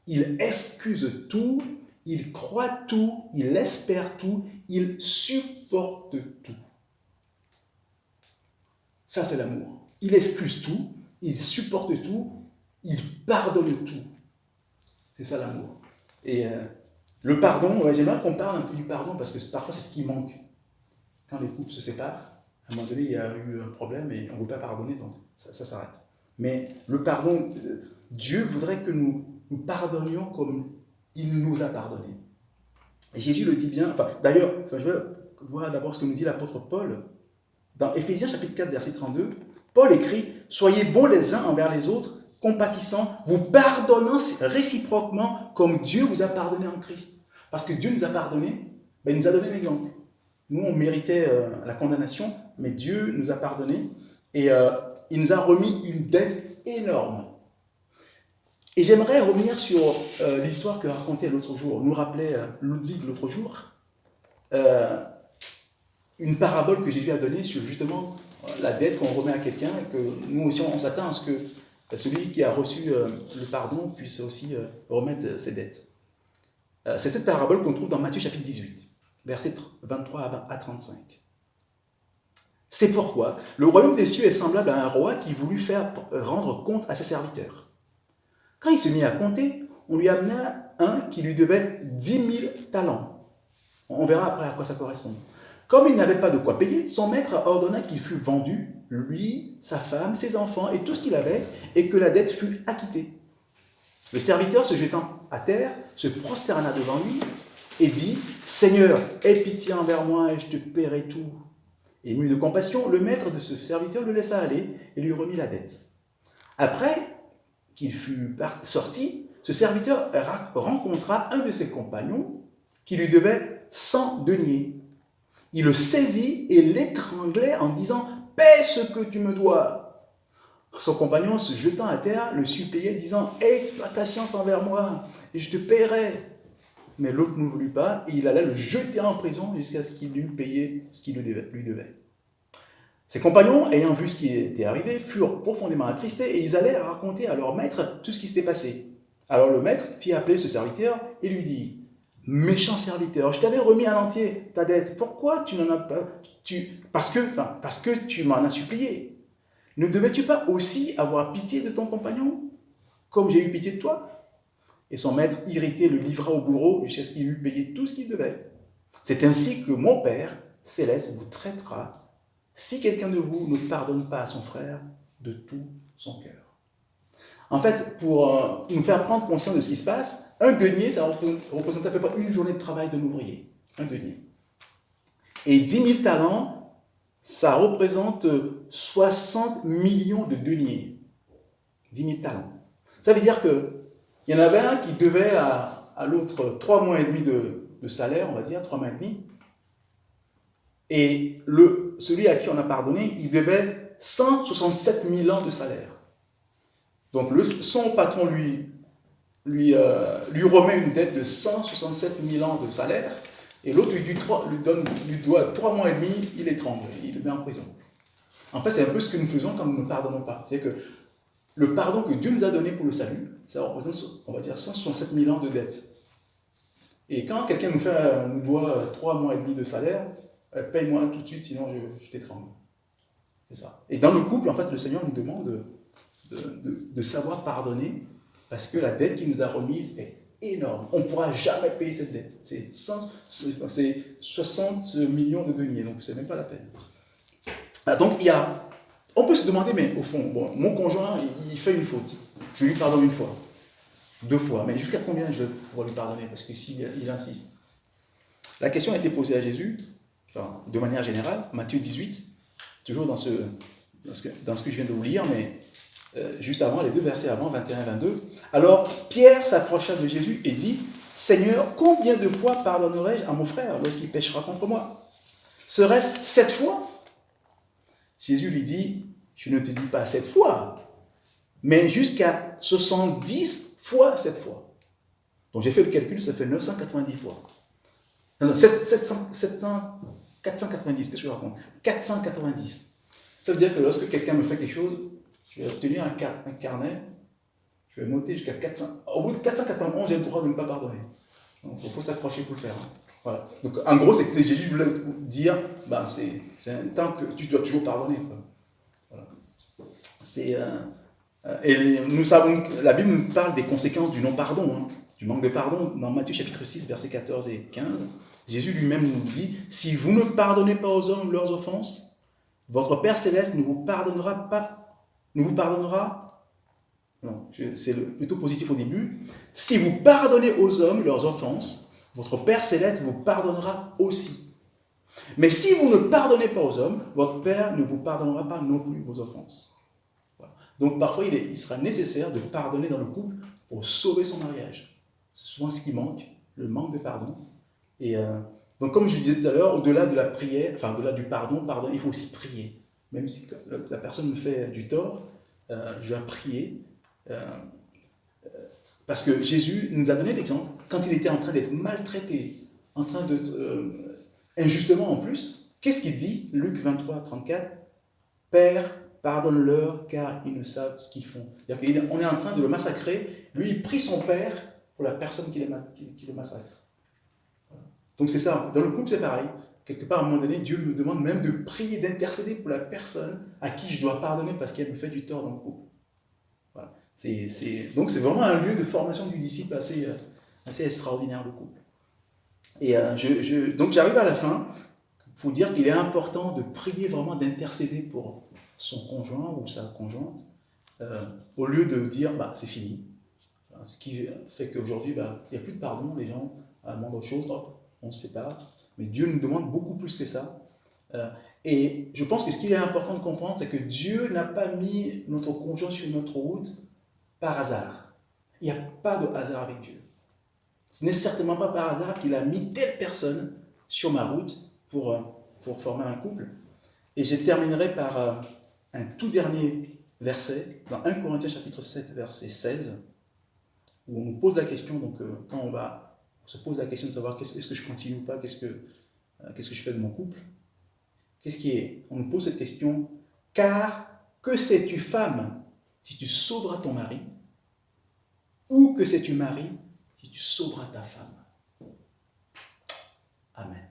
Il excuse tout, il croit tout, il espère tout, il supporte tout. Ça, c'est l'amour. Il excuse tout, il supporte tout, il pardonne tout. C'est ça l'amour. Et le pardon, j'aimerais qu'on parle un peu du pardon parce que parfois c'est ce qui manque. Quand les couples se séparent, à un moment donné, il y a eu un problème et on ne veut pas pardonner, donc ça s'arrête. Mais le pardon, Dieu voudrait que nous pardonnions comme il nous a pardonné. Et Jésus le dit bien, d'ailleurs, je vais voir d'abord ce que nous dit l'apôtre Paul. Dans Éphésiens chapitre 4, verset 32, Paul écrit « Soyez bons les uns envers les autres, compatissants, vous pardonnant réciproquement comme Dieu vous a pardonné en Christ. » Parce que Dieu nous a pardonné, il nous a donné l'exemple. Nous, on méritait la condamnation, mais Dieu nous a pardonné et il nous a remis une dette énorme. Et j'aimerais revenir sur l'histoire que racontait l'autre jour, nous rappelait Ludwig l'autre jour, une parabole que Jésus a donnée sur justement la dette qu'on remet à quelqu'un et que nous aussi on s'attend à ce que celui qui a reçu le pardon puisse aussi remettre ses dettes. C'est cette parabole qu'on trouve dans Matthieu chapitre 18, versets 23 à 35. C'est pourquoi le royaume des cieux est semblable à un roi qui voulut faire rendre compte à ses serviteurs. Quand il se mit à compter, on lui amena un qui lui devait 10 000 talents. On verra après à quoi ça correspond. Comme il n'avait pas de quoi payer, son maître ordonna qu'il fût vendu, lui, sa femme, ses enfants et tout ce qu'il avait, et que la dette fût acquittée. Le serviteur, se jetant à terre, se prosterna devant lui et dit « Seigneur, aie pitié envers moi et je te paierai tout. » Ému de compassion, le maître de ce serviteur le laissa aller et lui remit la dette. Après qu'il fut sorti, ce serviteur rencontra un de ses compagnons qui lui devait 100 deniers. Il le saisit et l'étranglait en disant « Paie ce que tu me dois !» Son compagnon, se jetant à terre, le suppliait, disant « Aie patience envers moi, et je te paierai. » Mais l'autre ne voulut pas, et il alla le jeter en prison jusqu'à ce qu'il eût payé ce qu'il lui devait. Ses compagnons, ayant vu ce qui était arrivé, furent profondément attristés, et ils allèrent raconter à leur maître tout ce qui s'était passé. Alors le maître fit appeler ce serviteur et lui dit « Méchant serviteur, je t'avais remis à l'entier ta dette. Pourquoi tu n'en as pas... Parce que tu m'en as supplié. Ne devais-tu pas aussi avoir pitié de ton compagnon, comme j'ai eu pitié de toi ?» Et son maître, irrité, le livra au bourreau jusqu'à ce qu'il eût payé tout ce qu'il devait. C'est ainsi que mon Père céleste vous traitera si quelqu'un de vous ne pardonne pas à son frère de tout son cœur. En fait, pour nous faire prendre conscience de ce qui se passe, un denier, ça représente à peu près une journée de travail d'un ouvrier. Un denier. Et 10 000 talents, ça représente 60 millions de deniers. 10 000 talents. Ça veut dire qu'il y en avait un qui devait à l'autre 3 mois et demi de salaire, on va dire, 3 mois et demi. Et celui à qui on a pardonné, il devait 167 000 ans de salaire. Donc son patron lui remet une dette de 167 000 ans de salaire, et l'autre lui doit 3 mois et demi, il l'étrangle, il le met en prison. En fait, c'est un peu ce que nous faisons quand nous ne pardonnons pas. C'est que le pardon que Dieu nous a donné pour le salut, ça représente, on va dire, 167 000 ans de dette. Et quand quelqu'un nous doit 3 mois et demi de salaire, paye-moi tout de suite, sinon je t'étrangle. C'est ça. Et dans le couple, en fait, le Seigneur nous demande de savoir pardonner parce que la dette qu'il nous a remise est énorme. On ne pourra jamais payer cette dette. C'est 60 millions de deniers, donc c'est même pas la peine. Donc on peut se demander, mais au fond, bon, mon conjoint, il fait une faute. Je lui pardonne une fois, 2 fois, mais jusqu'à combien je vais pouvoir lui pardonner? Parce que s'il insiste. La question a été posée à Jésus, enfin, de manière générale, Matthieu 18, toujours dans ce que je viens de vous lire, mais juste avant, les 2 versets avant, 21 et 22. Alors, Pierre s'approcha de Jésus et dit, « Seigneur, combien de fois pardonnerai-je à mon frère lorsqu'il péchera contre moi? Serait-ce 7 fois ?» Jésus lui dit, « Je ne te dis pas 7 fois, mais jusqu'à 70 fois 7 fois. » Donc j'ai fait le calcul, ça fait 990 fois. Non, 490, qu'est-ce que je raconte? 490. Ça veut dire que lorsque quelqu'un me fait quelque chose, je vais obtenir un carnet, je vais monter jusqu'à 400. Au bout de 491, j'ai le droit de ne pas pardonner. Donc il faut s'accrocher pour le faire. Voilà. Donc en gros, c'est que Jésus voulait dire, bah, c'est un temps que tu dois toujours pardonner. Voilà. Et nous savons, la Bible nous parle des conséquences du non-pardon, hein, du manque de pardon. Dans Matthieu chapitre 6, versets 14 et 15, Jésus lui-même nous dit, « Si vous ne pardonnez pas aux hommes leurs offenses, votre Père Céleste ne vous pardonnera pas, non, c'est plutôt positif au début, si vous pardonnez aux hommes leurs offenses, votre Père Céleste vous pardonnera aussi. Mais si vous ne pardonnez pas aux hommes, votre Père ne vous pardonnera pas non plus vos offenses. » Voilà. Donc parfois, il sera nécessaire de pardonner dans le couple pour sauver son mariage. C'est souvent ce qui manque, le manque de pardon. Et donc comme je disais tout à l'heure, au-delà de la prière, enfin au-delà du pardon, il faut aussi prier. Même si la personne me fait du tort, je dois prier. Parce que Jésus nous a donné l'exemple, quand il était en train d'être maltraité, en train d'être injustement en plus, qu'est-ce qu'il dit? Luc 23, 34, « Père, pardonne-leur car ils ne savent ce qu'ils font. » On est en train de le massacrer, lui il prie son Père pour la personne qui le massacre. Voilà. Donc c'est ça, dans le couple c'est pareil. Quelque part à un moment donné, Dieu me demande même de prier, d'intercéder pour la personne à qui je dois pardonner parce qu'elle me fait du tort dans le couple. Voilà. Donc c'est vraiment un lieu de formation du disciple assez extraordinaire, le couple. Et donc j'arrive à la fin pour dire qu'il est important de prier vraiment, d'intercéder pour son conjoint ou sa conjointe, au lieu de dire bah, c'est fini. Ce qui fait qu'aujourd'hui, bah, il n'y a plus de pardon, les gens demandent autre chose, on se sépare. Mais Dieu nous demande beaucoup plus que ça. Et je pense que ce qu'il est important de comprendre, c'est que Dieu n'a pas mis notre conjoint sur notre route par hasard. Il n'y a pas de hasard avec Dieu. Ce n'est certainement pas par hasard qu'il a mis telle personne sur ma route pour former un couple. Et je terminerai par un tout dernier verset, dans 1 Corinthiens chapitre 7, verset 16, où on nous pose la question, donc quand on se pose la question de savoir est-ce que je continue ou pas, qu'est-ce que je fais de mon couple. On nous pose cette question, car que sais-tu femme si tu sauveras ton mari, ou que sais-tu mari si tu sauveras ta femme? Amen.